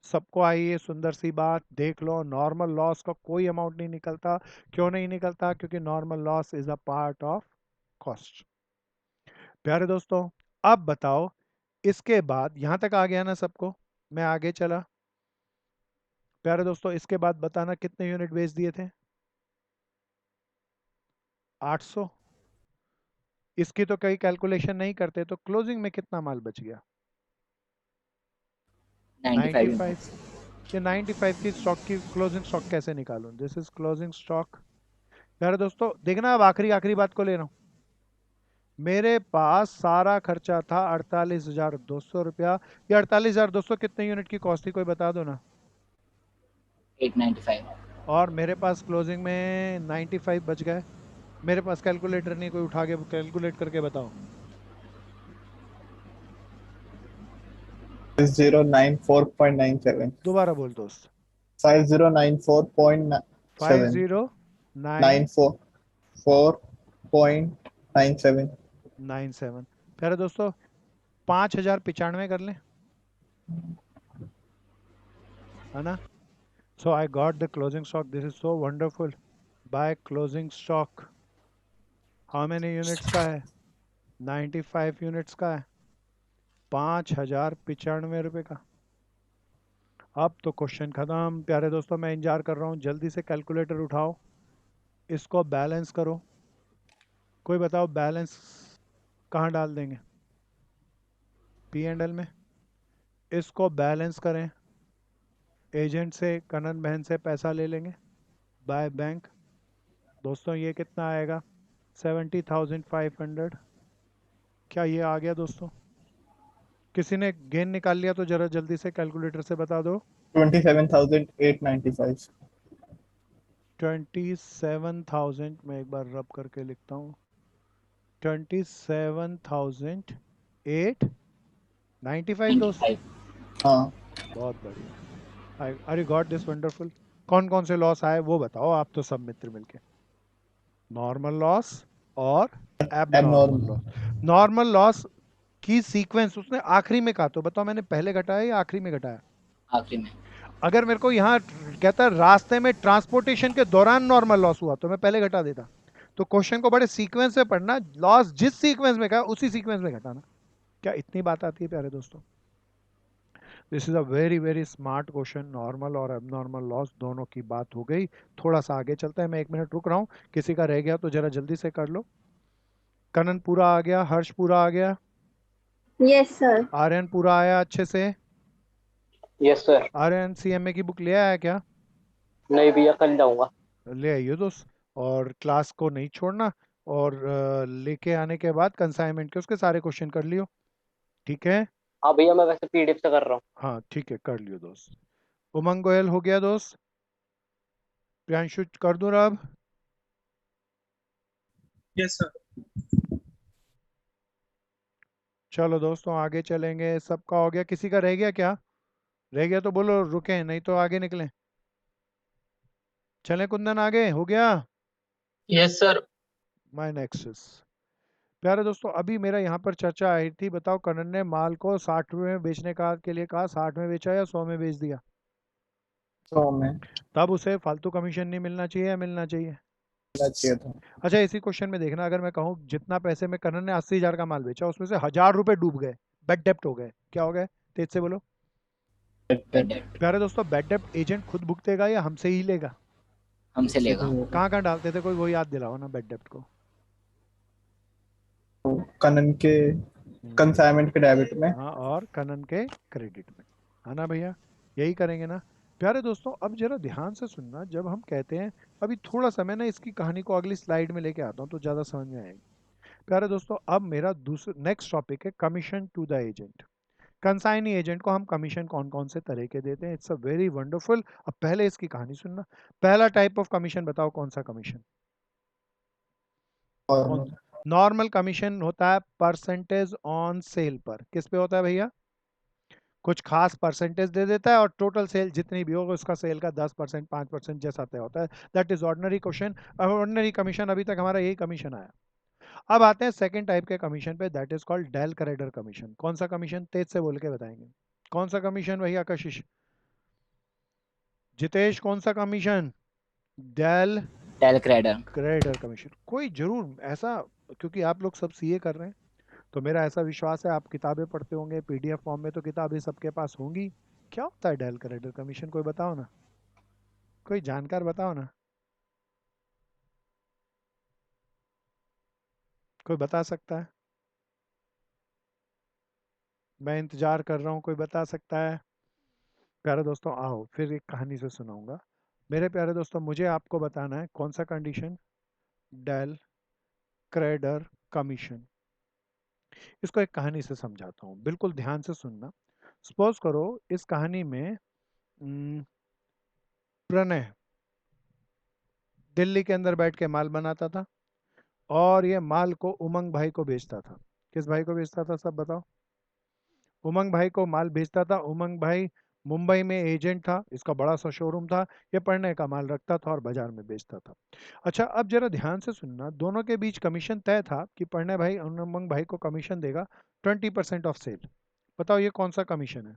सबको आई ये सुंदर सी बात, देख लो नॉर्मल लॉस का कोई अमाउंट नहीं निकलता। क्यों नहीं निकलता? क्योंकि normal loss is a part of cost. प्यारे दोस्तों, अब बताओ इसके बाद यहां तक आ गया ना सबको? मैं आगे चला। प्यारे दोस्तों, इसके बाद बताना कितने यूनिट बेच दिए थे? 800। इसकी तो कई कैलकुलेशन नहीं करते, तो क्लोजिंग में कितना माल बच गया? 95 95। यूनिट्स। ये 95 की स्टॉक की क्लोजिंग स्टॉक कैसे निकालूं? This is closing stock. प्यारे दोस्तों देखना, अब आखिरी आखिरी बात को ले रहा हूं। मेरे पास सारा खर्चा था 48,200 रुपया। ये 48,200 कितने यूनिट की कॉस्ट थी, कोई बता दो ना। 895। और मेरे पास क्लोजिंग में 95 बच गए। मेरे पास कैलकुलेटर नहीं, कोई उठा के कैलकुलेट करके बताओ। 5094.97। दोबारा बोल दोस्त। 5094.97। 944.97। 5097। प्यारे दोस्तों 5,095 कर लें, है ना? So I got the closing stock. This is so wonderful. By closing stock how many units का है? 95 यूनिट्स का है, 5,095 रुपये का। अब तो क्वेश्चन खत्म। प्यारे दोस्तों मैं इंतजार कर रहा हूँ, जल्दी से कैलकुलेटर उठाओ, इसको बैलेंस करो। कोई बताओ बैलेंस कहाँ डाल देंगे? पी एंड एल में। इसको बैलेंस करें, एजेंट से, कनन बहन से पैसा ले लेंगे बाय बैंक। दोस्तों ये कितना आएगा? 70,500। क्या ये आ गया दोस्तों? किसी ने गेन निकाल लिया तो जरा जल्दी से कैलकुलेटर से बता दो। 27,895। 27,000, मैं एक बार रब करके लिखता हूँ। 27,895 दोस्त। 95। हाँ, बहुत बढ़िया। आई यू गॉट दिस वंडरफुल। कौन कौन से लॉस आए वो बताओ आप तो सब मित्र मिलके। नॉर्मल लॉस और abnormal abnormal. Loss. Normal loss की सीक्वेंस उसने आखिरी में कहा, तो बताओ मैंने पहले घटाया या आखिरी में घटाया? आखिरी में। अगर मेरे को यहाँ कहता रास्ते में ट्रांसपोर्टेशन के दौरान नॉर्मल लॉस हुआ तो मैं पहले घटा देता। तो क्वेश्चन को बड़े सीक्वेंस से पढ़ना, लॉस जिस सीक्वेंस में कहा उसी सीक्वेंस में घटाना। क्या इतनी बात आती है प्यारे दोस्तों? This is a very very smart question. Normal और एबनॉर्मल लॉस दोनों की बात हो गई। थोड़ा सा आगे चलते हैं, मैं 1 मिनट रुक रहा हूँ, किसी का रह गया तो जरा जल्दी से कर लो। कनन पूरा आ गया, हर्ष पूरा आ गया, यस सर। आर्यन पूरा आया अच्छे से? Yes sir. आर्यन सीएमए की बुक ले आया क्या? नहीं भैया, कल जाऊंगा। ले आइए दोस्त, और क्लास को नहीं छोड़ना। और लेके आने के बाद कंसाइनमेंट के उसके सारे क्वेश्चन कर लियो, ठीक है? हाँ भैया, मैं वैसे पीडीएफ से कर रहा हूँ। हाँ ठीक है, कर लियो दोस्त। उमंग गोयल हो गया दोस्त? प्रियांशु कर दूं अब? Yes sir. चलो दोस्तों आगे चलेंगे, सबका हो गया? किसी का रह गया क्या? रह गया तो बोलो, रुके नहीं तो आगे निकलें। चलें कुंदन, आगे हो गया? Yes sir. My next. प्यारे दोस्तों अभी मेरा यहाँ पर चर्चा आई थी, बताओ करण ने माल को 60 में बेचने का के लिए कहा, 60 में बेचा या 100 में बेच दिया? 100 में तब उसे फालतू कमीशन नहीं मिलना चाहिए या मिलना चाहिए? मिलना चाहिए था। अच्छा इसी क्वेश्चन में देखना, अगर मैं कहूँ जितना पैसे में करण ने 80,000 का माल बेचा उसमें से 1,000 रुपए डूब गए, बेड डेप्ट हो गए, क्या हो गए? तेज से बोलो। Bad debt। प्यारे दोस्तों बेड डेप्ट एजेंट खुद भुगतेगा या हमसे ही लेगा? हमसे लेगा। कहाँ कहाँ डालते थे, कोई वो याद दिलाओ ना बेड डेप्ट को। कनन के कंसाइनमेंट के डेबिट में। हाँ, और कनन के क्रेडिट में, है ना भैया? यही करेंगे ना? प्यारे दोस्तों अब जरा ध्यान से सुनना, जब हम कहते हैं, अभी थोड़ा सा मैं ना इसकी कहानी को अगली स्लाइड में लेके आता हूँ तो ज़्यादा समझ में आएगी। प्यारे दोस्तों अब मेरा दूसरा नेक्स्ट टॉपिक है commission to the agent. Consignee agent को हम कमीशन कौन कौन से तरह के देते हैं, इट्स अ वेरी वंडरफुल। अब पहले इसकी कहानी सुनना। पहला टाइप ऑफ कमीशन बताओ कौन सा कमीशन? और नॉर्मल कमीशन होता है परसेंटेज ऑन सेल पर। किस पे होता है भैया? कुछ खास परसेंटेज दे देता है और टोटल सेल जितनी भी होगी उसका सेल का 10%, 5% जैसा तय होता है। That is ordinary question, ordinary commission. अभी तक हमारा यही कमीशन आया। अब आते हैं सेकंड टाइप के कमीशन पे, that is called del credere commission. कौन सा कमीशन? तेज से बोल के बताएंगे। कौन सा कमीशन भैया? कशिश जितेश कौन सा commission? Del del credere. Creditor commission. कोई जरूर ऐसा, क्योंकि आप लोग सब सीए कर रहे हैं तो मेरा ऐसा विश्वास है आप किताबें पढ़ते होंगे, पीडीएफ फॉर्म में तो किताबें सबके पास होंगी। क्या होता है डेल क्रेडिटर कमीशन? कोई बताओ ना, कोई जानकार बताओ ना, कोई बता सकता है? मैं इंतजार कर रहा हूँ, कोई बता सकता है? प्यारे दोस्तों आओ फिर एक कहानी से सुनाऊंगा। मेरे प्यारे दोस्तों मुझे आपको बताना है कौन सा कंडीशन? Del credere commission. इसको एक कहानी से समझाता हूँ, बिल्कुल ध्यान से सुनना। सपोज करो इस कहानी में प्रणय दिल्ली के अंदर बैठ के माल बनाता था और ये माल को उमंग भाई को बेचता था। किस भाई को बेचता था सब बताओ? उमंग भाई को माल बेचता था। उमंग भाई मुंबई में एजेंट था, इसका बड़ा सा शोरूम था, ये पढ़ने का माल रखता था और बाजार में बेचता था। अच्छा अब जरा ध्यान से सुनना, दोनों के बीच कमीशन तय था कि पढ़ने भाई उमंग भाई को कमीशन देगा 20% ऑफ सेल। बताओ ये कौन सा कमीशन है?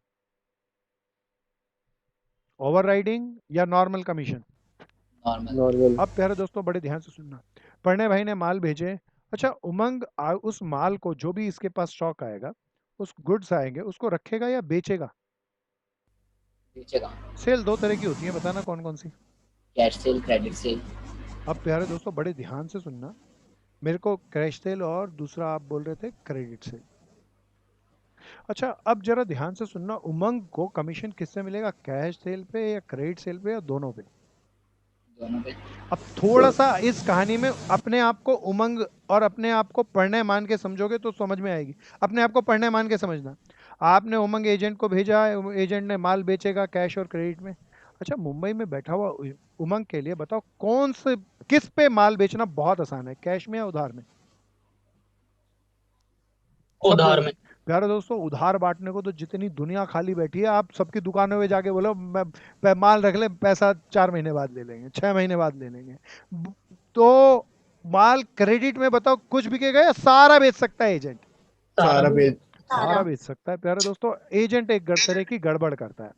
ओवर राइडिंग या नॉर्मल कमीशन? नॉर्मल। नॉर्मल। अब प्यारे दोस्तों बड़े ध्यान से सुनना, पढ़ने भाई ने माल भेजे। अच्छा उमंग उस माल को, जो भी इसके पास स्टॉक आएगा, उस गुड्स आएंगे, उसको रखेगा या बेचेगा? बेचेगा। सेल दो तरह की होती है, बताना कौन कौन सी? Cash sale, credit sale. अब प्यारे दोस्तों बड़े ध्यान से सुनना, मेरे को कैश सेल और दूसरा आप बोल रहे थे क्रेडिट सेल। अच्छा अब जरा ध्यान से सुनना, उमंग को कमीशन किससे मिलेगा? कैश सेल पे या क्रेडिट सेल पे या दोनों पे? दोनों पे। अब थोड़ा सा इस कहानी में अपने आप को उमंग और अपने आप को पढ़ने मान के समझोगे तो समझ में आएगी। अपने आप को पढ़ने मान के समझना। आपने उमंग एजेंट को भेजा, एजेंट ने माल बेचेगा कैश और क्रेडिट में। अच्छा मुंबई में बैठा हुआ उमंग के लिए बताओ कौन से, किस पे माल बेचना बहुत आसान है, कैश में या उधार में? सब उधार बोलो। में। प्यारे दोस्तों उधार बांटने को तो जितनी दुनिया खाली बैठी है, आप सबकी दुकानों में जाके बोलो मैं माल रख ले, पैसा 4 महीने बाद ले लेंगे, 6 महीने बाद ले लेंगे। तो माल क्रेडिट में बताओ कुछ बिकेगा या सारा बेच सकता है एजेंट? सारा बेच। सारा बेच सकता है। प्यारे दोस्तों एजेंट एक तरह की गड़बड़ करता है।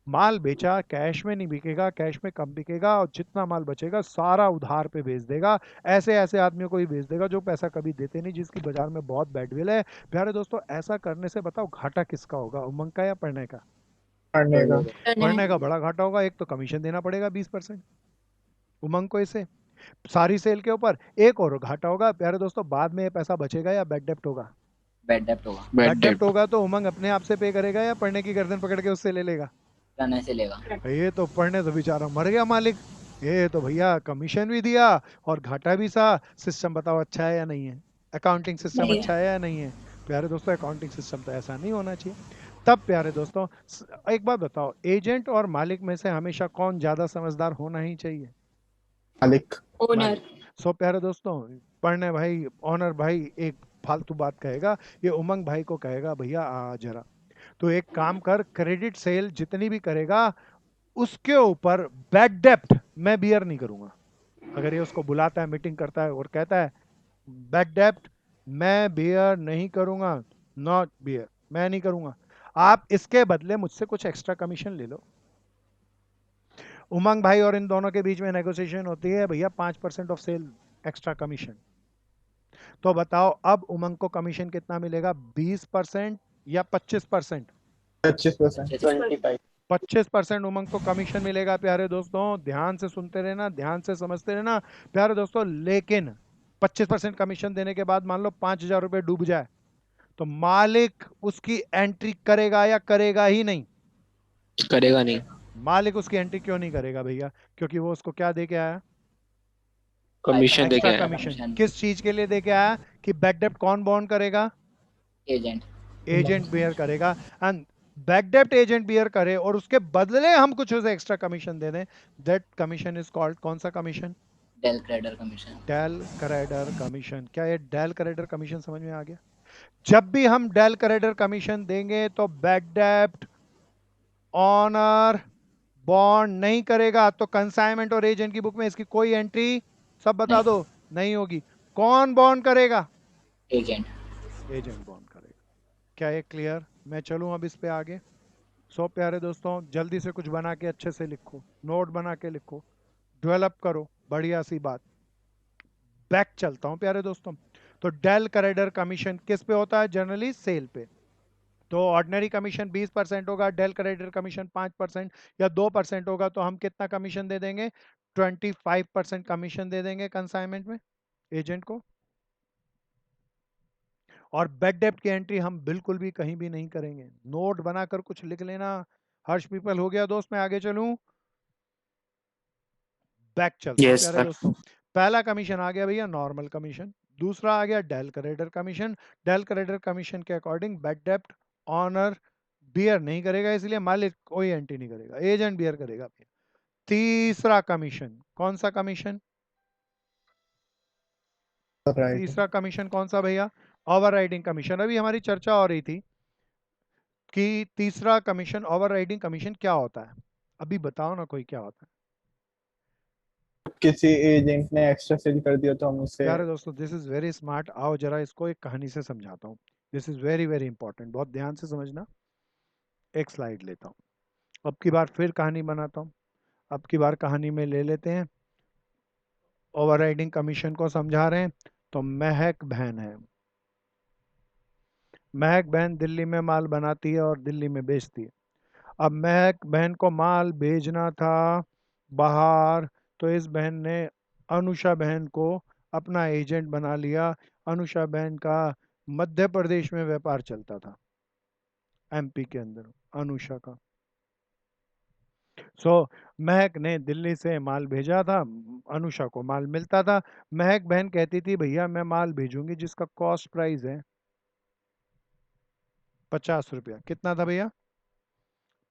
माल बेचा, कैश में नहीं बिकेगा, कैश में कम बिकेगा और जितना माल बचेगा सारा उधार पे बेच देगा। ऐसे ऐसे आदमियों को ही बेच देगा जो पैसा कभी देते नहीं, जिसकी बाजार में बहुत बैडविल है। प्यारे दोस्तों ऐसा करने से बताओ घाटा किसका होगा, उमंग का या पढ़ने का? पढ़ने का। पढ़ने का बड़ा घाटा होगा, एक तो कमीशन देना पड़ेगा 20% उमंग को इसे सारी सेल के ऊपर। एक और घाटा होगा प्यारे दोस्तों, बाद में ये पैसा बचेगा या बैड डेप्ट होगा? बैड डेप्ट होगा। बैड बैड डेप्ट डेट। होगा तो उमंग अपने आप से पे करेगा या पढ़ने की गर्दन पकड़ के उससे ले लेगा? प्रणय से लेगा। ये तो पढ़ने तो बेचारा मर गया मालिक, ये तो भैया कमीशन भी दिया और घाटा भी सा। सिस्टम बताओ अच्छा है या नहीं है? अकाउंटिंग सिस्टम नहीं है। अच्छा है या नहीं है? प्यारे दोस्तों अकाउंटिंग सिस्टम तो ऐसा नहीं होना चाहिए। तब प्यारे दोस्तों एक बात बताओ, एजेंट और मालिक में से हमेशा कौन ज्यादा समझदार होना ही चाहिए? मालिक। ओनर। सो प्यारे दोस्तों पढ़ने भाई, ऑनर भाई एक फालतू बात कहेगा, ये उमंग भाई को कहेगा भैया आ जरा, तो एक काम कर, क्रेडिट सेल जितनी भी करेगा उसके ऊपर बैड डेप्ट मैं बियर नहीं करूंगा। अगर ये उसको बुलाता है, मीटिंग करता है और कहता है बैड डेप्ट मैं बियर नहीं करूंगा, नॉट बियर, मैं नहीं करूंगा, आप इसके बदले मुझसे कुछ एक्स्ट्रा कमीशन ले लो। उमंग भाई और इन दोनों के बीच में नेगोशिएशन होती है, भैया 5% ऑफ सेल एक्स्ट्रा कमीशन। तो बताओ अब उमंग को कमीशन कितना मिलेगा, 20% या 25%? 25%। 25। 25% उमंग को कमीशन मिलेगा। प्यारे दोस्तों ध्यान से सुनते रहना, ध्यान से समझते रहना प्यारे दोस्तों। लेकिन 25% कमीशन देने के बाद मान लो 5,000 रुपए डूब जाए तो मालिक उसकी एंट्री करेगा या करेगा ही नहीं? करेगा नहीं। मालिक उसकी एंट्री क्यों नहीं करेगा भैया? क्योंकि वो उसको क्या दे के आया? कमीशन दे के एक्स्ट्रा आया। कमीशन। किस चीज के लिए दे के आया? कि बैड डेप्ट कौन बॉन्ड करेगा? एजेंट। एजेंट बियर करेगा। एंड बैड डेप्ट एजेंट बियर करे और उसके बदले हम कुछ उसे एक्स्ट्रा कमीशन दे दें, दैट कमीशन इज कॉल्ड कौन सा commission? Del credere commission. Del credere commission. क्या ये डेल क्रेडर कमीशन समझ में आ गया? जब भी हम डेल क्रेडर कमीशन देंगे तो बैड डेप्ट ऑनर बॉन्ड नहीं करेगा, तो कंसाइनमेंट और एजेंट की बुक में इसकी कोई एंट्री, सब बता नहीं। दो, नहीं होगी। कौन बॉन्ड करेगा? एजेंट। एजेंट बॉन्ड करेगा। क्या ये क्लियर? मैं चलूं अब इस पे आगे? सो प्यारे दोस्तों जल्दी से कुछ बना के अच्छे से लिखो, नोट बना के लिखो, डेवलप करो, बढ़िया सी बात। बैक चलता हूं प्यारे दोस्तों। तो डेल करेडर कमीशन किस पे होता है? जनरली सेल पे। तो ऑर्डिनरी कमीशन 20% होगा, डेल करेडर कमीशन 5% या 2% होगा, तो हम कितना कमीशन दे देंगे? 25% कमीशन दे देंगे कंसाइनमेंट में एजेंट को। और बेड डेप्ट की एंट्री हम बिल्कुल भी कहीं भी नहीं करेंगे। नोट बनाकर कुछ लिख लेना। हर्ष पीपल हो गया दोस्त, मैं आगे चलूं? बैक चलता हूं यस प्यारे सर। दोस्तों। पहला कमीशन आ गया भैया नॉर्मल कमीशन, दूसरा आ गया डेल करेडर कमीशन। डेल करेडर कमीशन के अकॉर्डिंग बेड डेप्ट ऑनर बियर नहीं करेगा, इसलिए मालिक कोई एंट्री नहीं करेगा, एजेंट बियर करेगा भैया। तीसरा कमीशन कौन सा कमीशन? राइट। तीसरा कमीशन कौन सा भैया? Overriding commission. अभी हमारी चर्चा हो रही थी कि तीसरा कमीशन ओवरराइडिंग कमीशन क्या होता है। अभी बताओ ना कोई क्या होता है। किसी एजेंट ने एक्स्ट्रा सेल कर दिया तो हम उसे प्यारे दोस्तों दिस इज वेरी स्मार्ट। आओ जरा इसको एक कहानी से समझाता हूँ। This is very very important, बहुत ध्यान से समझना। एक स्लाइड लेता हूँ, अब की बार फिर कहानी बनाता हूँ। अब की बार कहानी में ले लेते हैं, ओवरराइडिंग कमीशन को समझा रहे हैं। तो महक बहन है, महक बहन दिल्ली में माल बनाती है और दिल्ली में बेचती है। अब महक बहन को माल भेजना था बाहर, तो इस बहन ने अनुषा बहन को अपना एजेंट बना लिया। अनुषा बहन का मध्य प्रदेश में व्यापार चलता था, एमपी के अंदर अनुषा का। सो महक ने दिल्ली से माल भेजा था, अनुषा को माल मिलता था। महक बहन कहती थी भैया मैं माल भेजूंगी जिसका कॉस्ट प्राइस है 50 रुपया। कितना था भैया?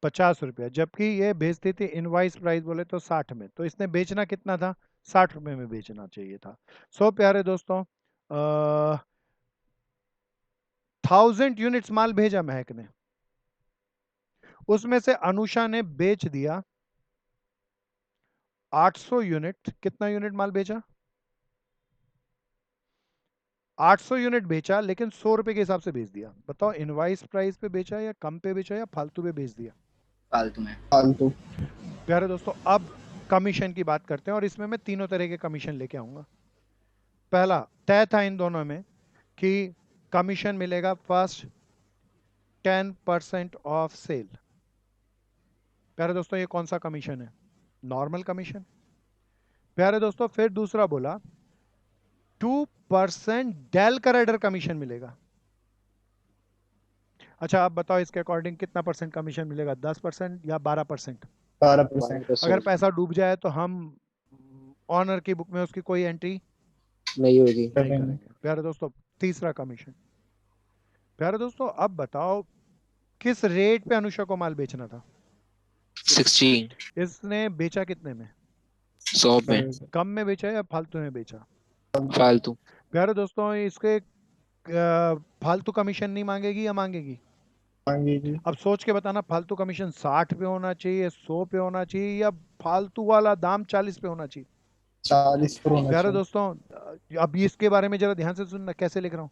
50 रुपया। जबकि ये बेचती थी इनवाइस प्राइस बोले तो 60 में, तो इसने बेचना कितना था? 60 रुपये में बेचना चाहिए था। सो प्यारे दोस्तों 1000 यूनिट्स माल भेजा महक ने, उसमें से अनुषा ने बेच दिया 800 यूनिट। कितना यूनिट माल बेचा? 800 यूनिट बेचा, लेकिन 100 रुपए के हिसाब से बेच दिया। बताओ इनवाइस प्राइस पे बेचा या कम पे बेचा या फालतू पे बेच दिया? फालतू में। फालतू। प्यारे दोस्तों अब कमीशन की बात करते हैं, और इसमें मैं तीनों तरह के कमीशन लेके आऊंगा। पहला तय था इन दोनों में कि कमीशन मिलेगा फर्स्ट 10% ऑफ सेल। प्यारे दोस्तों ये कौन सा कमीशन है? Normal commission. प्यारे दोस्तों फिर दूसरा बोला 2% डेल करेडर कमीशन मिलेगा। अच्छा आप बताओ इसके अकॉर्डिंग कितना परसेंट कमीशन मिलेगा? 10% या 12%? 12%। अगर पैसा डूब जाए तो हम ऑनर की बुक में उसकी कोई एंट्री नहीं होगी। नहीं करेंगे। प्यारे दोस्तों तीसरा कमीशन। प्यारे दोस्तों अब बताओ किस रेट पे अनुषा को माल बेचना था? 16। इसने बेचा कितने में? 100 में। कम में बेचा या फालतू में बेचा? फालतू। प्यारे दोस्तों इसके फालतू कमीशन नहीं मांगेगी या मांगेगी? मांगेगी। अब सोच के बताना, फालतू कमीशन 60 पे होना चाहिए, 100 पे होना चाहिए, या फालतू वाला दाम 40 पे होना चाहिए? 40 पर होना प्यारे चाहिए। दोस्तों अब इसके बारे में जरा ध्यान से सुनना, कैसे लिख रहा हूं।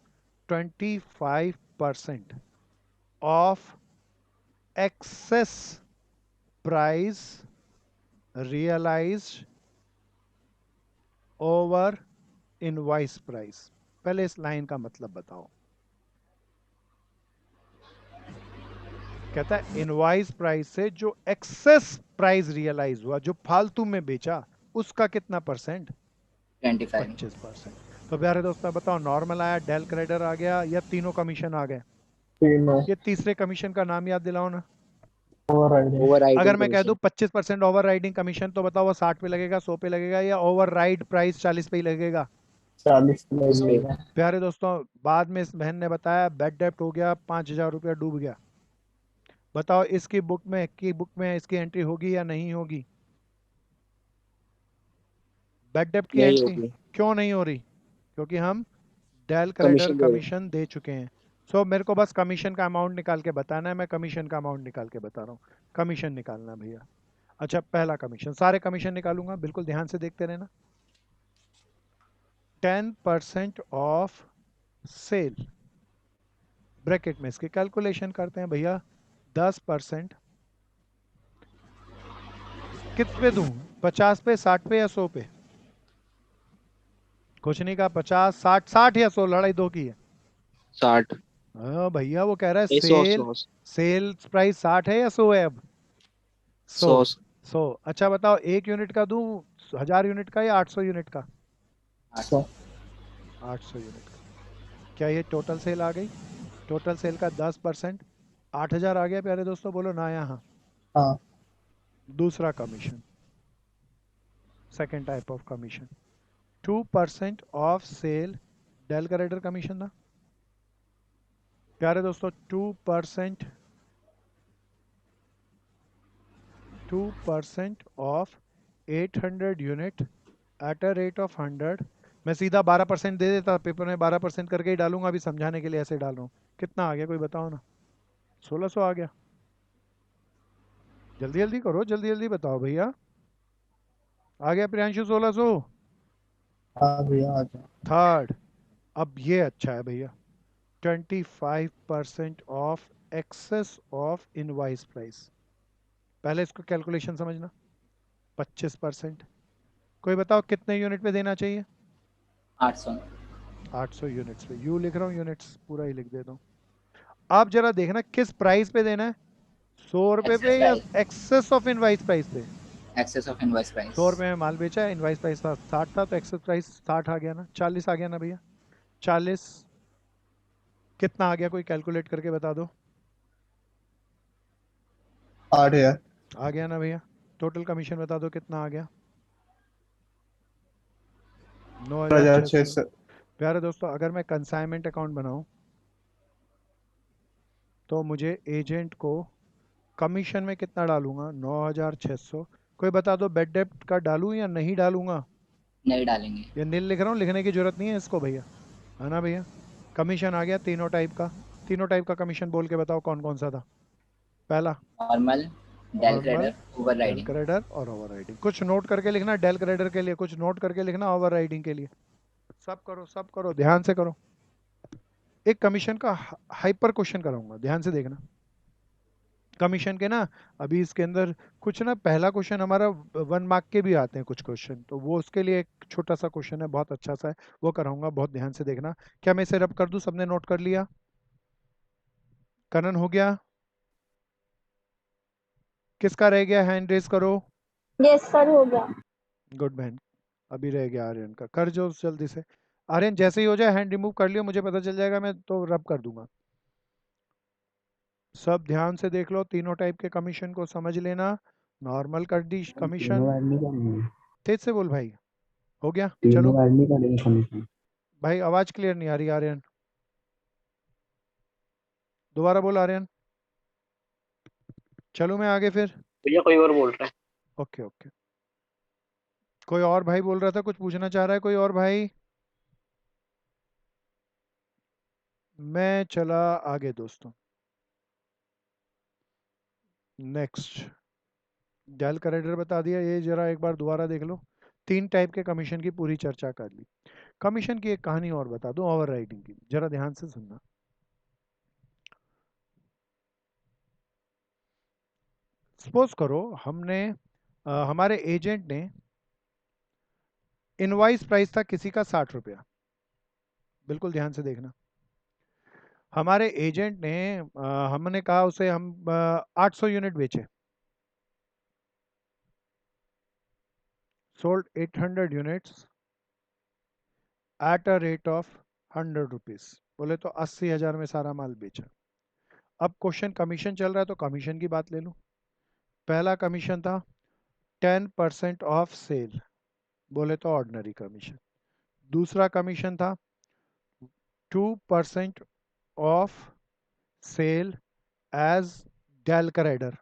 25% of excess price realised over invoice price. पहले इस लाइन का मतलब बताओ। कहता है इनवॉइस प्राइस से जो एक्सेस प्राइस रियलाइज हुआ, जो फालतू में बेचा, उसका कितना परसेंट? 25। 25%। तो प्यारे दोस्तों बताओ नॉर्मल आया, डेल क्रेडिटर आ गया, या तीनों कमीशन आ गए? तीनों। ये तीसरे कमीशन का नाम याद दिलाओ ना। ओवरराइडिंग। ओवर अगर मैं कह दूं 25% ओवर राइडिंग कमीशन, तो बताओ वो 60 पे लगेगा, 100 पे लगेगा, या ओवर राइड प्राइस 40 पे ही लगेगा? 40 पे लगेगा। प्यारे दोस्तों बाद में इस बहन ने बताया बेड डेप्ट हो गया, 5000 रुपया डूब गया। बताओ इसकी बुक में इसकी एंट्री होगी या नहीं होगी? बेड डेप्ट की नहीं एंट्री होगी। क्यों नहीं हो रही? क्योंकि हम डेल क्रेडिटर कमीशन दे रहे। कमीशन दे चुके हैं। सो मेरे को बस कमीशन का अमाउंट निकाल के बताना है, मैं कमीशन का अमाउंट निकाल के बता रहा हूँ। कमीशन निकालना भैया। अच्छा पहला कमीशन, सारे कमीशन निकालूंगा, बिल्कुल ध्यान से देखते रहना। 10% ऑफ सेल, ब्रैकेट में इसकी कैलकुलेशन करते हैं भैया। 10% किस पे दूं? 50 पे, 60 पे या 100 पे? कुछ नहीं कहा। 50, 60, 60 या 100, लड़ाई दो की है। 60। हाँ भैया, वो कह रहा है 100 सेल 100 सेल्स प्राइस 60 है या 100 है अब? 100। 100। 100। अच्छा बताओ, 1 यूनिट का दूं, 1000 यूनिट का या 800 यूनिट का? 100। 800 यूनिट का। क्या ये टोटल सेल आ गई? टोटल सेल का 10%, 8000 आ गया प्यारे दोस्तों, बोलो ना यहाँ। हाँ। दूसरा commission, second type of commission, 2% of sale. Del credere commission था प्यारे दोस्तों, 2%, 2% of 800 unit at a rate of 100। मैं सीधा 12% दे देता पेपर में, 12% करके ही डालूंगा, अभी समझाने के लिए ऐसे डाल रहा हूँ। कितना आ गया कोई बताओ ना? 1600 आ गया। जल्दी जल्दी करो, जल्दी जल्दी बताओ भैया। आ गया प्रियांशु 1600? हाँ भैया आ जाओ। थर्ड, अब ये अच्छा है भैया, 25% of excess of invoice price. पहले इसको कैलकुलेशन समझना। 25%, कोई बताओ कितने यूनिट पे देना चाहिए? 800। 800 यूनिट्स पे। यू लिख रहा हूँ, यूनिट्स पूरा ही लिख देता हूँ। आप जरा देखना किस प्राइस पे देना है, 100 रुपए एक्सेस पे या price. Excess of invoice price पे? एक्सेस ऑफ इनवॉइस 100 रुपए प्राइस। में माल बेचा है, इनवाइस प्राइस था 60 था, तो एक्सेस प्राइस 60 आ गया ना, 40 आ गया ना भैया? 40 कितना आ गया, कोई कैलकुलेट करके बता दो। 8000। आ गया ना भैया? टोटल कमीशन बता दो कितना आ गया? 9600। 1600। प्यारे दोस्तों, अगर मैं कंसाइनमेंट अकाउंट बनाऊं तो मुझे एजेंट को कमीशन में कितना डालूंगा? 9600। कोई बता दो बेड डेप्ट का डालूं या नहीं डालूंगा? नहीं डालेंगे। ये नील लिख रहा हूँ, लिखने की जरूरत नहीं है इसको भैया, है ना भैया? कमीशन आ गया तीनों टाइप का। तीनों टाइप का कमीशन बोल के बताओ कौन कौन सा था? पहला normal, del normal, credere, over del riding. Credere और ओवर राइडिंग। कुछ नोट करके लिखना डेल क्रेडर के लिए, कुछ नोट करके लिखना ओवर राइडिंग के लिए। सब करो, सब करो, ध्यान से करो। एक कमीशन का हाइपर क्वेश्चन कराऊंगा, ध्यान से देखना। कमीशन के ना, अभी इसके अंदर कुछ ना, पहला क्वेश्चन हमारा 1 मार्क के भी आते हैं कुछ क्वेश्चन, तो वो उसके लिए एक छोटा सा क्वेश्चन है, बहुत अच्छा सा है, वो कराऊंगा, बहुत ध्यान से देखना। क्या मैं इसे रब कर दूं? सबने नोट कर लिया? कनन हो गया? किसका रह गया, हैंड रेस करो। यस सर, हो गया। गुड बहन। अभी रह गया आर्यन का, कर जो जल्दी से। आर्यन जैसे ही हो जाए हैंड रिमूव कर लियो, मुझे पता चल जाएगा, मैं तो रब कर दूंगा। सब ध्यान से देख लो, तीनों टाइप के कमीशन को समझ लेना। नॉर्मल कर दी तीनों कमीशन, ऐड नहीं करेंगे। तेज से बोल भाई। हो गया? तीनों चलो ऐड नहीं करेंगे कमीशन। भाई, आवाज क्लियर नहीं आ रही आर्यन, दोबारा बोल आर्यन। चलो मैं आगे फिर। भैया कोई और बोल रहा है। Okay okay. कोई और भाई बोल रहा था, कुछ पूछना चाह रहा है कोई और भाई? मैं चला आगे दोस्तों। नेक्स्ट, डेल करेक्टर बता दिया, ये जरा एक बार दोबारा देख लो। 3 टाइप के कमीशन की पूरी चर्चा कर ली। कमीशन की एक कहानी और बता दूं, ओवर राइडिंग की, जरा ध्यान से सुनना। सपोज करो हमने हमारे एजेंट ने, इनवाइस प्राइस था किसी का 60 रुपया, बिल्कुल ध्यान से देखना। हमारे एजेंट ने हमने कहा उसे, हम 800 यूनिट बेचे, sold 800 units at a rate of 100 rupees. बोले तो 80,000 में सारा माल बेचा। अब क्वेश्चन कमीशन चल रहा है, तो कमीशन की बात ले लो। पहला कमीशन था 10% ऑफ सेल, बोले तो ऑर्डिनरी कमीशन। दूसरा कमीशन था 2% of sale as del credere,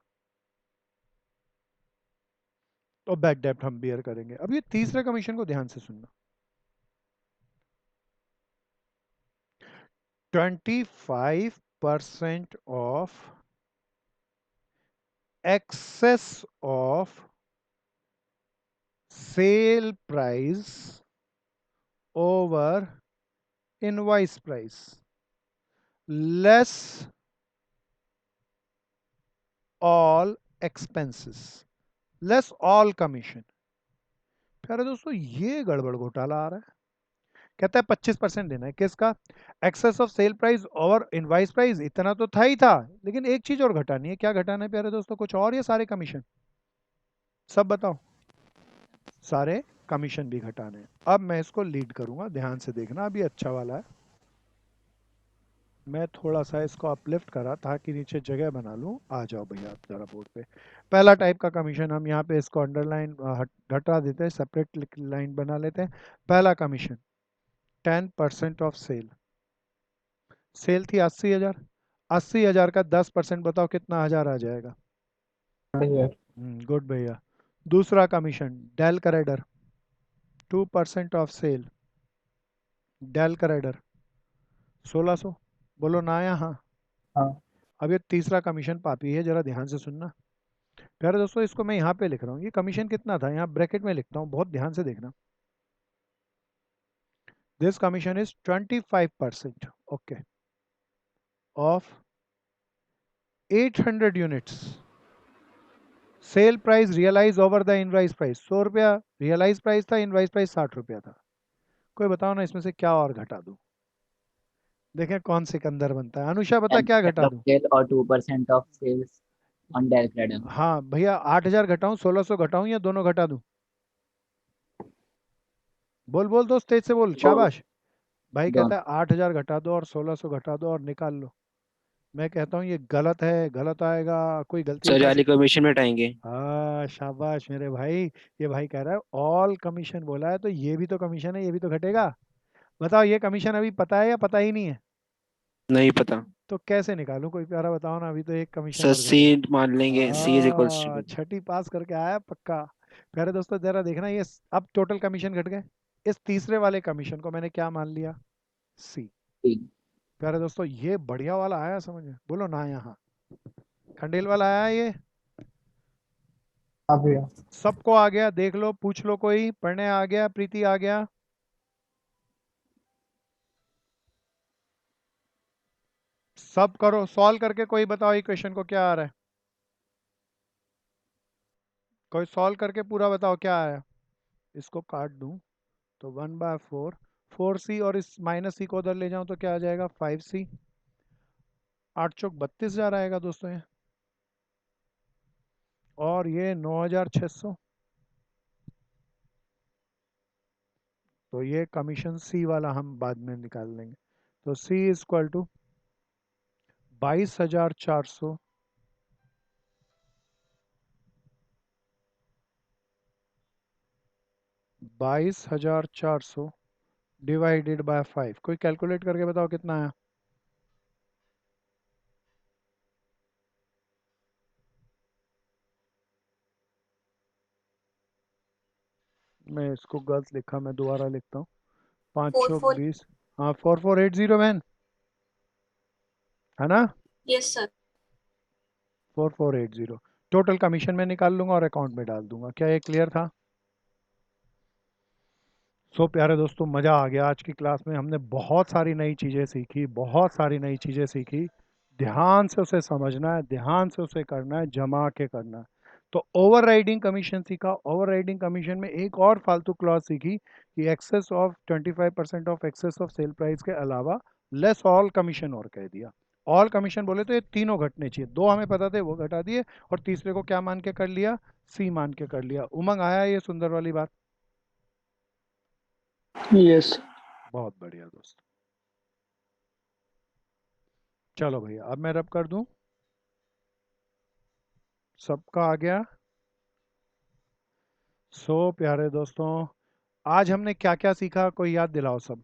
तो बैड डेप्ट हम बियर करेंगे। अब ये तीसरे कमीशन को ध्यान से सुनना। 25% of excess of sale price over invoice price less all expenses। Less all commission. प्यारे दोस्तों ये गड़बड़ घोटाला आ रहा है। कहता है 25% देना है, किसका? Excess of sale price over invoice price, इतना तो था ही था, लेकिन एक चीज और घटानी है। क्या घटाना है प्यारे दोस्तों? कुछ और या सारे कमीशन? सब बताओ। सारे कमीशन भी घटाने हैं। अब मैं इसको लीड करूंगा, ध्यान से देखना, अभी अच्छा वाला है। मैं थोड़ा सा इसको अपलिफ्ट करा ताकि नीचे जगह बना लूं। आ जाओ भैया आप जरा बोर्ड पे। पहला टाइप का कमीशन, हम यहाँ पे इसको अंडरलाइन घटा देते हैं, सेपरेट लाइन बना लेते हैं। पहला कमीशन 10% ऑफ सेल। सेल थी 80,000, 80,000 का 10% बताओ कितना हजार आ जाएगा? बढ़िया। गुड भैया। दूसरा commission del credere 2% of sale. Del credere 1600। बोलो ना या हाँ? हाँ। अब ये तीसरा कमीशन पापी है, जरा ध्यान से सुनना प्यारे दोस्तों। इसको मैं यहाँ पे लिख रहा हूँ, ये कमीशन कितना था यहाँ ब्रैकेट में लिखता हूँ, बहुत ध्यान से देखना। This commission is 25% okay of 800 units. Sale price realise over the invoice price 100 रुपया रियलाइज प्राइस था, इनवाइस प्राइस 60 रुपया था। कोई बताओ ना इसमें से क्या और घटा दूं? देखें कौन सिकंदर बनता है। अनुषा बता क्या घटा दूं? सेल और 2% of sales on del credere. हाँ भैया 8,000 घटाऊं, 1,600 घटाऊं या दोनों घटा दूं? बोल बोल दोस्त, तेज से बोल, शाबाश। भाई कहता है 8,000 घटा दो और 1,600 घटा दो और निकाल लो। मैं कहता हूँ ये गलत है, गलत आएगा, कोई गलती सर बता जाली सकते? कमीशन में हटाएंगे। हाँ शाबाश मेरे भाई। ये भाई कह रहा है ऑल कमीशन बोला है, तो ये भी तो कमीशन है, ये भी तो घटेगा। बताओ ये कमीशन अभी पता है या पता ही नहीं है? नहीं पता। तो कैसे निकालूं? कोई प्यारा बताओ ना, अभी तो एक कमीशन सर और सी घटेगा। मान लेंगे, सी इज इक्वल्स टू। छठी पास करके आया पक्का। प्यारे दोस्तों जरा देखना, ये अब टोटल कमीशन घट गए। इस तीसरे वाले कमीशन को मैंने क्या मान लिया? सी। प्यारे दोस्तों ये बढ़िया वाला आया समझ में? बोलो ना यहाँ? खंडेल वाला आया ये? हाँ भैया। सबको आ गया? देख लो, पूछ लो, कोई पढ़ने आ गया? प्रीति आ गया? सब करो सॉल्व करके, कोई बताओ इक्वेशन को क्या आ रहा है? कोई सॉल्व करके पूरा बताओ क्या आया। इसको काट दूं तो 1/4 4c, और इस माइनस सी को उधर ले जाऊं तो क्या आ जाएगा? 5c। 8 चौक 32,000 आएगा दोस्तों ये, और ये 9,600। तो ये कमीशन सी वाला हम बाद में निकाल लेंगे। तो C is equal to 22,400 22,400 divided by 5। कोई कैलकुलेट करके बताओ कितना है? मैं इसको गलत लिखा, मैं दोबारा लिखता हूँ। 5 चौक 20। हाँ 4480 मैन, है ना? Yes sir. 4480 टोटल कमीशन में निकाल लूंगा और अकाउंट में डाल दूंगा। क्या ये क्लियर था? सो प्यारे दोस्तों मज़ा आ गया आज की क्लास में। हमने बहुत सारी नई चीज़ें सीखी, बहुत सारी नई चीज़ें सीखी। ध्यान से उसे समझना है, ध्यान से उसे करना है, जमा के करना है। तो ओवर राइडिंग कमीशन सीखा। ओवर राइडिंग कमीशन में एक और फालतू क्लॉज सीखी कि excess of 25% of excess of sale price के अलावा लेस ऑल कमीशन और कह दिया। ऑल कमीशन बोले तो ये तीनों घटने चाहिए, दो हमें पता थे वो घटा दिए, और तीसरे को क्या मान के कर लिया? सी मान के कर लिया। उमंग आया ये सुंदर वाली बात? यस। बहुत बढ़िया दोस्त। चलो भैया अब मैं रब कर दूं, सबका आ गया? सो प्यारे दोस्तों आज हमने क्या क्या सीखा, कोई याद दिलाओ सब।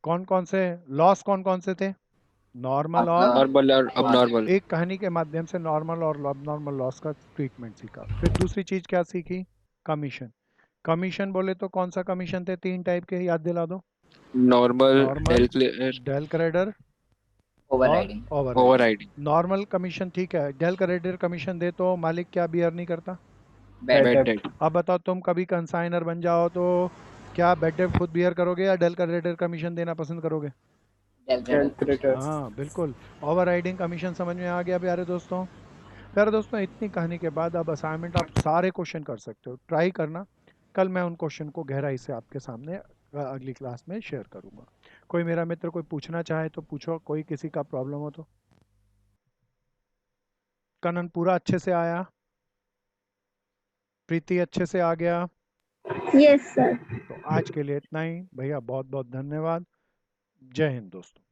कौन कौन से लॉस, कौन कौन से थे? नॉर्मल और नॉर्मल और अब नॉर्मल। एक कहानी के माध्यम से नॉर्मल और नॉर्मल लॉस का ट्रीटमेंट सीखा। फिर दूसरी चीज क्या सीखी? कमीशन। कमीशन बोले तो कौन सा कमीशन थे? तीन टाइप के, याद दिला दो। Normal, normal, del del credere over और riding. Over. Overriding. Normal commission ठीक है, डेल क्रेडिटर कमीशन दे तो मालिक क्या बियर नहीं करता? Bad bad debt. डेट। अब बताओ तुम कभी कंसाइनर बन जाओ तो क्या बेड डेट खुद बियर करोगे या डेल क्रेडिटर कमीशन देना पसंद करोगे? Del credere. कैलकुलेटर। हाँ बिल्कुल। ओवर राइडिंग कमीशन समझ में आ गया प्यारे दोस्तों? प्यारे दोस्तों, इतनी कहानी के बाद अब असाइनमेंट आप सारे क्वेश्चन कर सकते हो, ट्राई करना। कल मैं उन क्वेश्चन को गहराई से आपके सामने अगली क्लास में शेयर करूंगा। कोई मेरा मित्र कोई पूछना चाहे तो पूछो, कोई किसी का प्रॉब्लम हो तो। कनन पूरा अच्छे से आया? प्रीति अच्छे से आ गया? Yes sir. तो आज के लिए इतना ही भैया, बहुत बहुत धन्यवाद। जय हिंद दोस्तों।